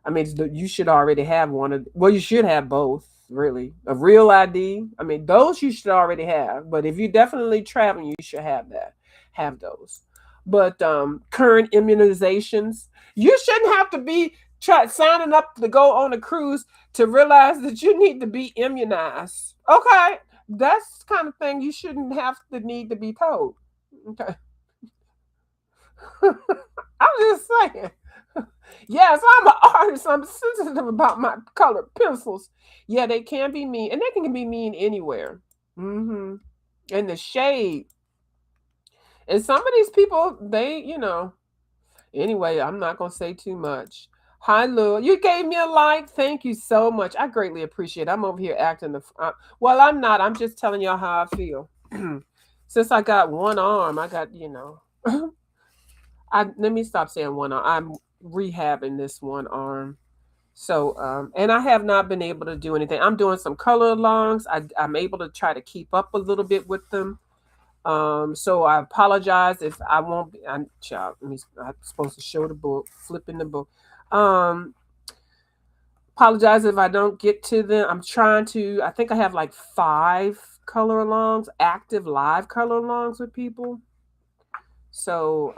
I mean, you should already have one of. Well, you should have both, really. A real ID. I mean, those you should already have. But if you're definitely traveling, you should have that. Have those. But current immunizations, you shouldn't have to be signing up to go on a cruise to realize that you need to be immunized. Okay, that's the kind of thing you shouldn't have to need to be told. Okay. I'm just saying. Yes, I'm an artist. I'm sensitive about my colored pencils. Yeah, they can be mean, and they can be mean anywhere. Mm-hmm. And the shade. And some of these people, Anyway, I'm not gonna say too much. Hi, Lou. You gave me a like. Thank you so much. I greatly appreciate it. I'm over here acting well, I'm not. I'm just telling y'all how I feel. Since I got one arm, I got. Let me stop saying one arm. I'm rehabbing this one arm. So, and I have not been able to do anything. I'm doing some color alongs. I'm able to try to keep up a little bit with them. So I apologize if I won't be. I'm supposed to show the book, flipping the book. Um, Apologize if I don't get to them. I'm trying to. I think I have like 5 color alongs, active live color alongs with people. So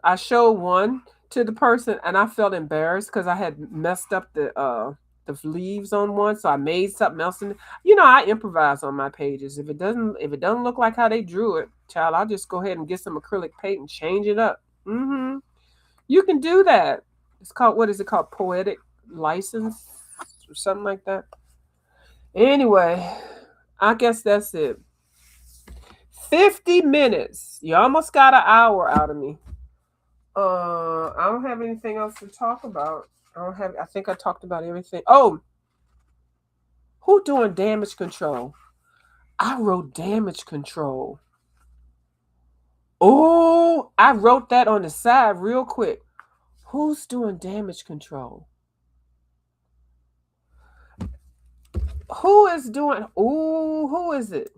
I showed one to the person, and I felt embarrassed because I had messed up the leaves on one, so I made something else. And I improvise on my pages. If it doesn't look like how they drew it, child, I'll just go ahead and get some acrylic paint and change it up. You can do that. It's called, what is it called? Poetic license or something like that. Anyway, I guess that's it. 50 minutes. You almost got an hour out of me. I don't have anything else to talk about. I think I talked about everything. Oh, who doing damage control? I wrote damage control. Oh, I wrote that on the side real quick. Who's doing damage control? Who is doing? Oh, who is it?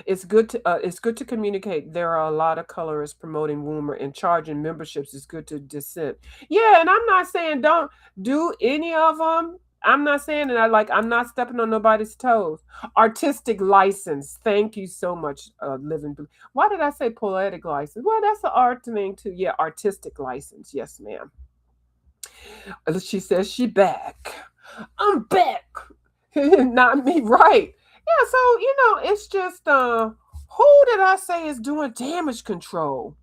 It's good to communicate. There are a lot of colorists promoting Woomer and charging memberships. It's good to dissent. Yeah, and I'm not saying don't do any of them. I'm not saying that I'm not stepping on nobody's toes. Artistic license. Thank you so much, Living. Why did I say poetic license? Well, that's the art thing too. Yeah, artistic license. Yes, ma'am. She says she back. I'm back. Not me, right? Yeah, so it's just who did I say is doing damage control?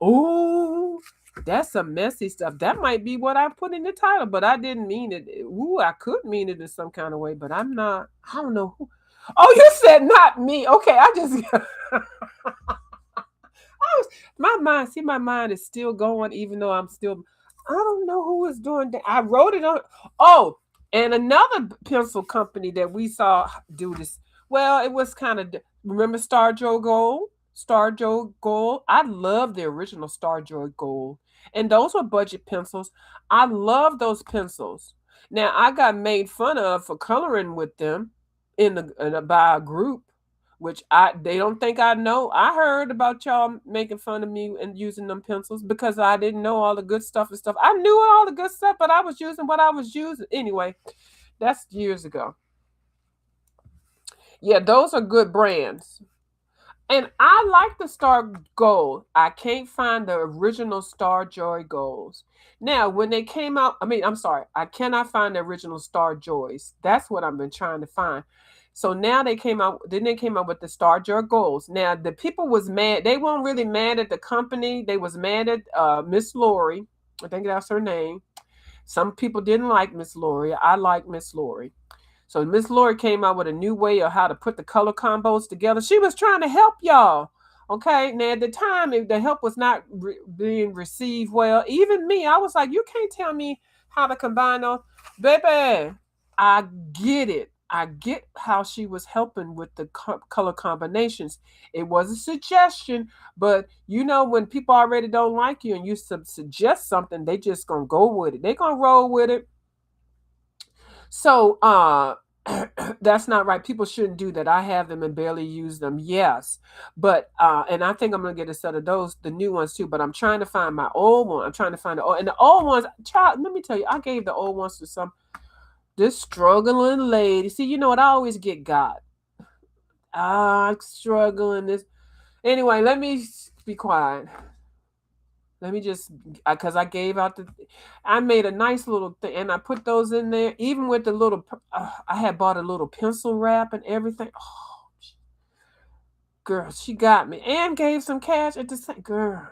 Oh, that's some messy stuff. That might be what I put in the title, but I didn't mean it. Ooh, I could mean it in some kind of way, but I'm not. I don't know who. Oh, you said not me. Okay, I just my mind. See, my mind is still going, even though I'm still. I don't know who is doing that. I wrote it on. Oh, and another pencil company that we saw do this. Well, it was kind of. Remember Star Joe Gold? Star Joe Gold. I love the original Star Joe Gold, and those were budget pencils. I love those pencils. Now I got made fun of for coloring with them by a group, which they don't think I know. I heard about y'all making fun of me and using them pencils because I didn't know all the good stuff and stuff. I knew all the good stuff, but I was using what I was using. Anyway, that's years ago. Yeah, those are good brands. And I like the Star Gold. I can't find the original Star Joy Golds. Now, when they came out, I'm sorry, I cannot find the original Star Joys. That's what I've been trying to find. So now they came out with the Star Joy Golds. Now the people was mad. They weren't really mad at the company. They was mad at Miss Lori. I think that's her name. Some people didn't like Miss Lori. I like Miss Lori. So Miss Lori came out with a new way of how to put the color combos together. She was trying to help y'all. Okay. Now at the time, if the help was not being received well, even me, I was like, you can't tell me how to combine those. Baby, I get it. I get how she was helping with the color combinations. It was a suggestion, but when people already don't like you and you suggest something, they just gonna go with it. They gonna roll with it. So that's not right. People shouldn't do that. I have them and barely use them. Yes. But and I think I'm gonna get a set of those, the new ones too. But I'm trying to find my old one. I'm trying to find the old, and the old ones, child, let me tell you, I gave the old ones to this struggling lady. See, you know what? I always get God. I'm struggling this. Anyway, let me be quiet. Let me just, because I gave out I made a nice little thing and I put those in there, even with the little, I had bought a little pencil wrap and everything. Oh, girl, she got me and gave some cash at the same, girl.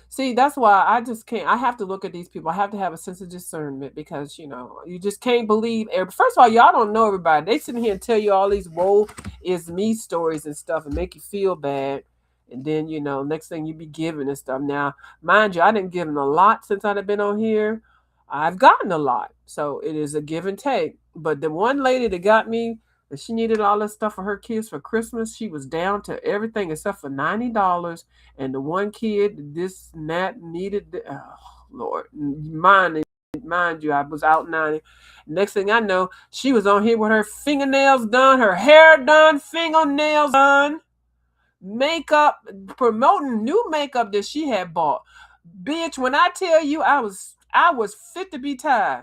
See, that's why I just can't, I have to look at these people. I have to have a sense of discernment because, you just can't believe. First of all, y'all don't know everybody. They sit here and tell you all these woe is me stories and stuff and make you feel bad. And then, next thing you be giving and stuff. Now, mind you, I didn't give them a lot since I've been on here. I've gotten a lot. So it is a give and take. But the one lady that got me, And she needed all this stuff for her kids for Christmas. She was down to everything except for $90. And the one kid, this and that, needed, oh, Lord, mind you, I was out 90. Next thing I know, she was on here with her fingernails done, her hair done, fingernails done, makeup, promoting new makeup that she had bought. Bitch, when I tell you I was fit to be tied.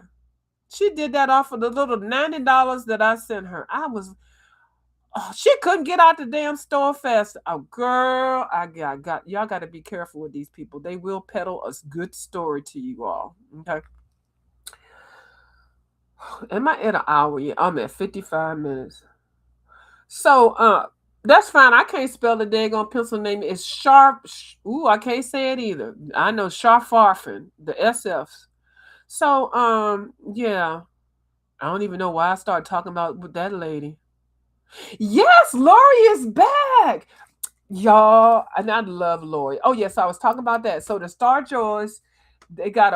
She did that off of the little $90 that I sent her. She couldn't get out the damn store fast. Oh, girl, I got y'all got to be careful with these people. They will peddle a good story to you all. Okay. Am I at an hour yet? I'm at 55 minutes. So, that's fine. I can't spell the daggone pencil name. It's sharp. Ooh, I can't say it either. I know Sharfarfin, the SFs. So, yeah. I don't even know why I started talking about with that lady. Yes, Lori is back. Y'all, and I love Lori. Oh, yes, I was talking about that. So the Star Joys, they got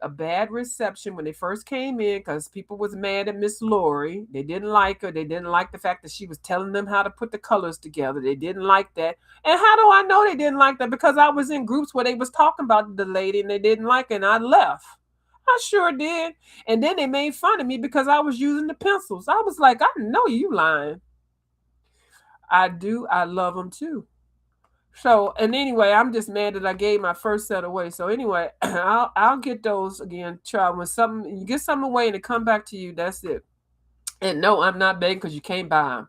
a bad reception when they first came in because people was mad at Miss Lori. They didn't like her. They didn't like the fact that she was telling them how to put the colors together. They didn't like that. And how do I know they didn't like that? Because I was in groups where they was talking about the lady and they didn't like it, and I left. I sure did. And then they made fun of me because I was using the pencils. I was like, I know you lying. I do. I love them too. So, and anyway, I'm just mad that I gave my first set away. So anyway, I'll get those again. Try when something you get something away and it come back to you. That's it. And no, I'm not begging because you can't buy them.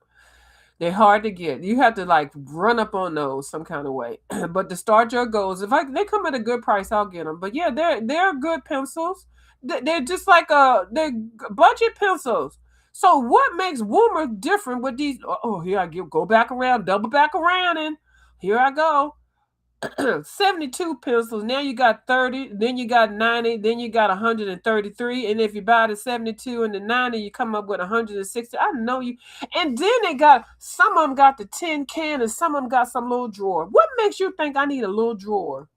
They're hard to get. You have to like run up on those some kind of way. But the Star Jar goes. If they come at a good price, I'll get them. But yeah, they're good pencils. They're just like they're budget pencils. So what makes Woomer different with these? Oh, here I go back around, double back around, and here I go. 72 pencils. Now you got 30, then you got 90, then you got 133. And if you buy the 72 and the 90, you come up with 160. I know you. And then they got some of them got the tin can and some of them got some little drawer. What makes you think I need a little drawer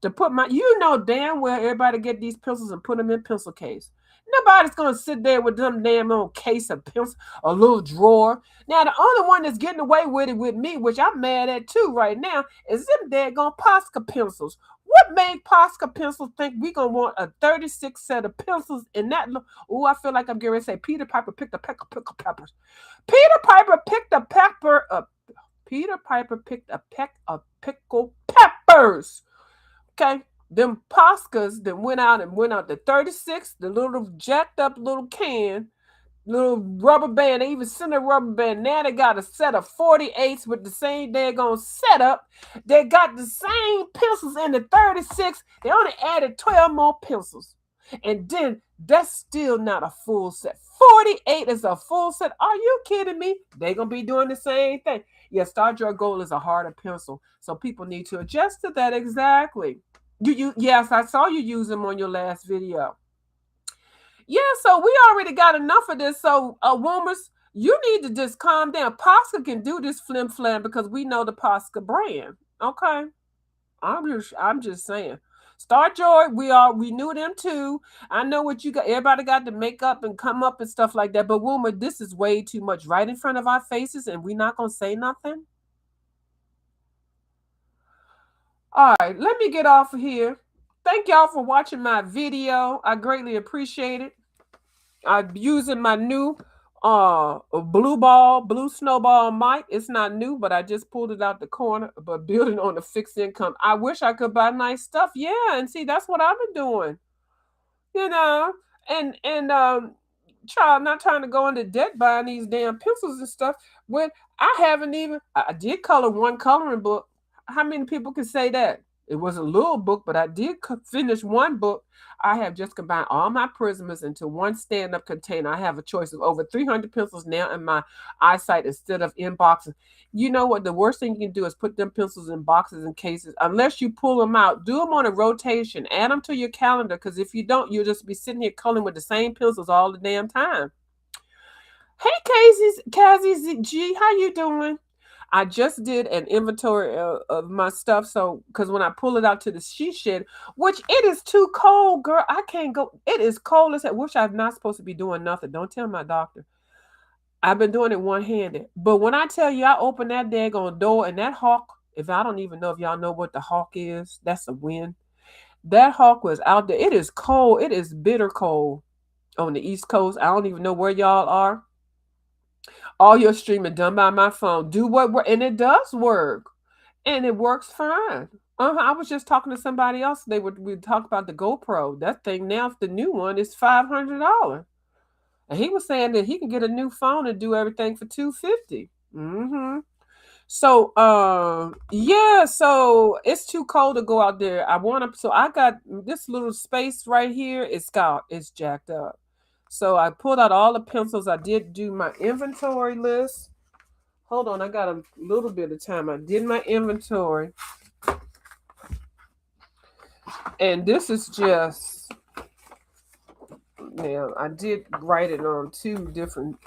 to put my, you know damn well everybody get these pencils and put them in pencil case. Nobody's gonna sit there with them damn little case of pencils, a little drawer. Now the only one that's getting away with it with me, which I'm mad at too right now, is them daggone Posca pencils. What made Posca pencils think we gonna want a 36 set of pencils in that? Oh, I feel like I'm getting ready to say Peter Piper picked a peck of pickle peppers. Peter Piper picked a pepper. Peter Piper picked a peck of pickle peppers. Okay. Them Poscas that went out the 36, the little jacked up little can, little rubber band. They even sent a rubber band. Now they got a set of 48s with the same daggone setup. They got the same pencils in the 36. They only added 12 more pencils. And then that's still not a full set. 48 is a full set. Are you kidding me? They're going to be doing the same thing. Yeah, Star Trek Gold is a harder pencil. So people need to adjust to that exactly. Yes, I saw you use them on your last video. Yeah, so we already got enough of this. So, Woomers, you need to just calm down. Posca can do this flim flam because we know the Posca brand. Okay, I'm just saying. Star Joy, we knew them too. I know what you got. Everybody got to make up and come up and stuff like that. But Woomer, this is way too much right in front of our faces, and we're not gonna say nothing. All right, let me get off of here. Thank y'all for watching my video. I greatly appreciate it. I'm using my new blue snowball mic. It's not new, but I just pulled it out the corner, but building on the fixed income. I wish I could buy nice stuff. Yeah, and see, that's what I've been doing. You know, and child, not trying to go into debt buying these damn pencils and stuff when I haven't even, I did color one coloring book. How many people can say that? It was a little book, but I did finish one book. I have just combined all my prismers into one stand-up container. I have a choice of over 300 pencils now in my eyesight instead of in boxes. You know what? The worst thing you can do is put them pencils in boxes and cases. Unless you pull them out, do them on a rotation. Add them to your calendar, because if you don't, you'll just be sitting here coloring with the same pencils all the damn time. Hey, Cassie G, how you doing? I just did an inventory of my stuff. So, because when I pull it out to the she shed, which it is too cold, girl. I can't go. It is cold as hell. Which I'm not supposed to be doing nothing. Don't tell my doctor. I've been doing it one handed. But when I tell you I open that daggone door and that hawk, if I don't even know if y'all know what the hawk is, that's a wind. That hawk was out there. It is cold. It is bitter cold on the East Coast. I don't even know where y'all are. All your streaming done by my phone. Do what work, and it does work, and it works fine. I was just talking to somebody else. We talk about the GoPro. That thing now, the new one is $500, and he was saying that he can get a new phone and do everything for 250. Mm-hmm. So, yeah, so it's too cold to go out there. I want to, so I got this little space right here. It's jacked up. So I pulled out all the pencils. I did do my inventory list. Hold on, I got a little bit of time. I did my inventory, and this is just, now I did write it on two different.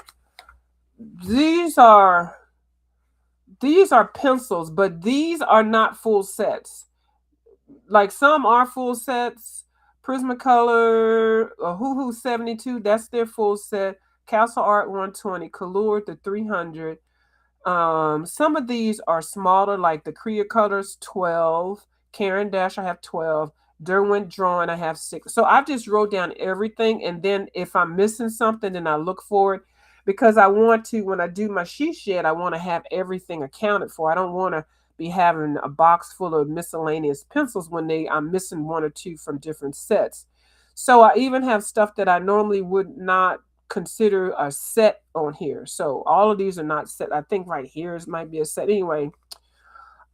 These are these are pencils, but these are not full sets. Like some are full sets. Prismacolor, Hoo 72, that's their full set. Castle Art 120, Color the 300. Some of these are smaller, like the Kriya Colors 12, Karen Dash I have 12, Derwent Drawing I have 6. So I just wrote down everything, and then if I'm missing something, then I look for it because I want to, when I do my she shed, I want to have everything accounted for. I don't want to be having a box full of miscellaneous pencils when I'm missing one or two from different sets. So I even have stuff that I normally would not consider a set on here. So all of these are not set. I think right here is might be a set. Anyway,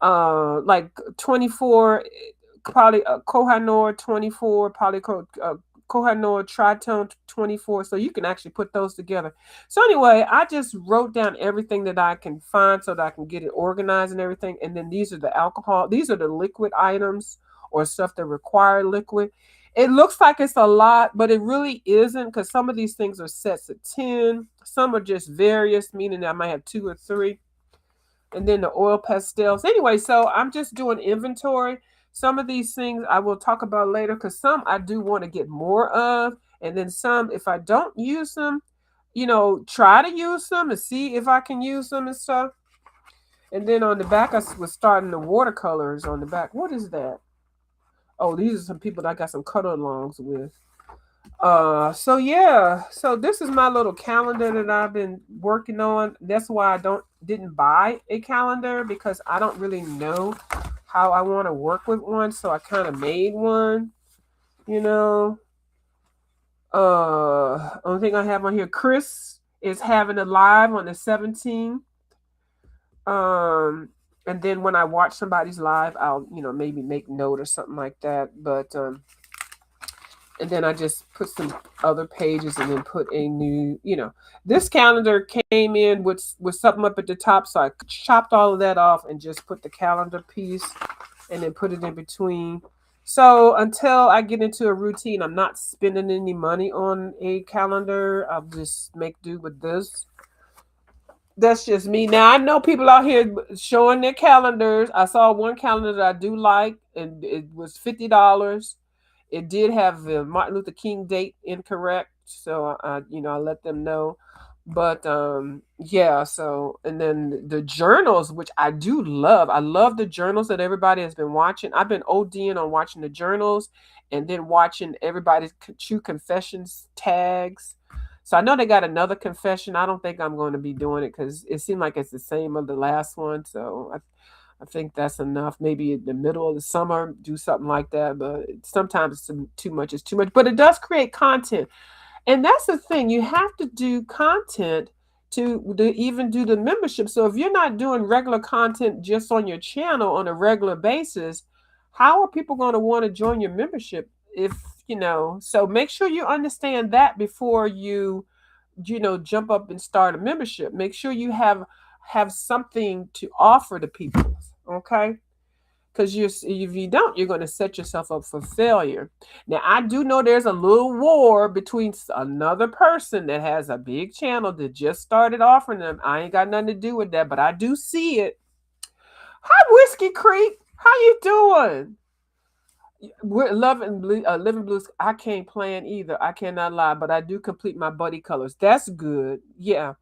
like 24 poly Kohinoor 24 Kohinoor tritone 24. So you can actually put those together. So anyway, I just wrote down everything that I can find so that I can get it organized and everything. And then these are the alcohol. These are the liquid items or stuff that require liquid. It looks like it's a lot, but it really isn't because some of these things are sets of 10. Some are just various, meaning I might have 2 or 3. And then the oil pastels. Anyway, so I'm just doing inventory. Some of these things I will talk about later because some I do want to get more of. And then some, if I don't use them, try to use them and see if I can use them and stuff. And then on the back, I was starting the watercolors on the back. What is that? Oh, these are some people that I got some cut alongs with. So yeah, so this is my little calendar that I've been working on. That's why I didn't buy a calendar because I don't really know how I want to work with one. So I kind of made one, you know. Only thing I have on here, Chris is having a live on the 17th. And then when I watch somebody's live, I'll, maybe make note or something like that. But and then I just put some other pages and then put a new, this calendar came in with something up at the top. So I chopped all of that off and just put the calendar piece and then put it in between. So until I get into a routine, I'm not spending any money on a calendar. I'll just make do with this. That's just me. Now I know people out here showing their calendars. I saw one calendar that I do like, and it was $50. It did have the Martin Luther King date incorrect, so I let them know. But yeah, so and then the journals, which I do love. I love the journals that everybody has been watching. I've been ODing on watching the journals, and then watching everybody's true confessions tags. So I know they got another confession. I don't think I'm going to be doing it because it seemed like it's the same of the last one. So I think that's enough. Maybe in the middle of the summer, do something like that. But sometimes too much is too much. But it does create content. And that's the thing. You have to do content to even do the membership. So if you're not doing regular content just on your channel on a regular basis, how are people going to want to join your membership if, so make sure you understand that before you jump up and start a membership. Make sure you have something to offer to people, okay? Because if you don't, you're going to set yourself up for failure. Now I do know there's a little war between another person that has a big channel that just started offering them. I ain't got nothing to do with that, but I do see it. Hi, Whiskey Creek. How you doing? We're loving living blues. I can't plan either. I cannot lie, but I do complete my buddy colors. That's good. Yeah.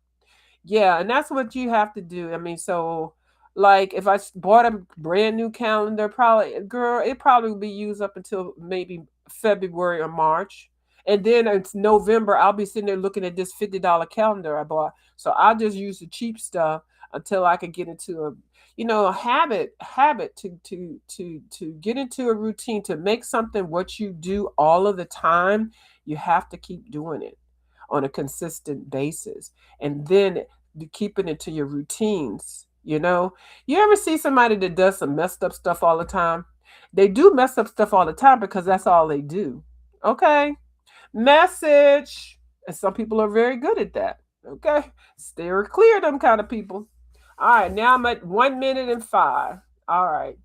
Yeah, and that's what you have to do. I mean, so like if bought a brand new calendar, probably girl, it probably will be used up until maybe February or March. And then it's November. I'll be sitting there looking at this $50 calendar I bought. So I'll just use the cheap stuff until I can get into a habit to get into a routine to make something what you do all of the time. You have to keep doing it on a consistent basis. And then keeping it to your routines. You ever see somebody that does some messed up stuff all the time? They do mess up stuff all the time because that's all they do. Okay, message. And some people are very good at that. Okay, steer clear of them kind of people. All right, now I'm at 1 minute and 5. All right.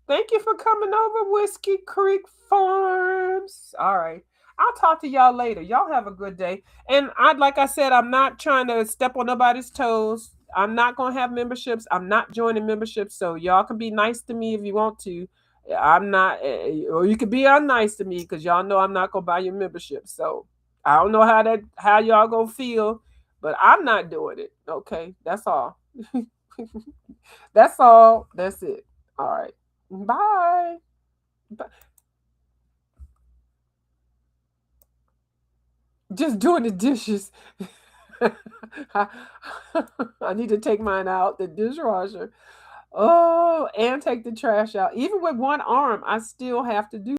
Thank you for coming over, Whiskey Creek Farms. All right. I'll talk to y'all later. Y'all have a good day. And like I said, I'm not trying to step on nobody's toes. I'm not gonna have memberships. I'm not joining memberships. So y'all can be nice to me if you want to. I'm not, or you can be unnice to me because y'all know I'm not gonna buy your membership. So I don't know how y'all gonna feel, but I'm not doing it. Okay, that's all. That's all. That's it. All right. Bye. Just doing the dishes. I I need to take mine out the dishwasher. Oh, and take the trash out. Even with one arm, I still have to do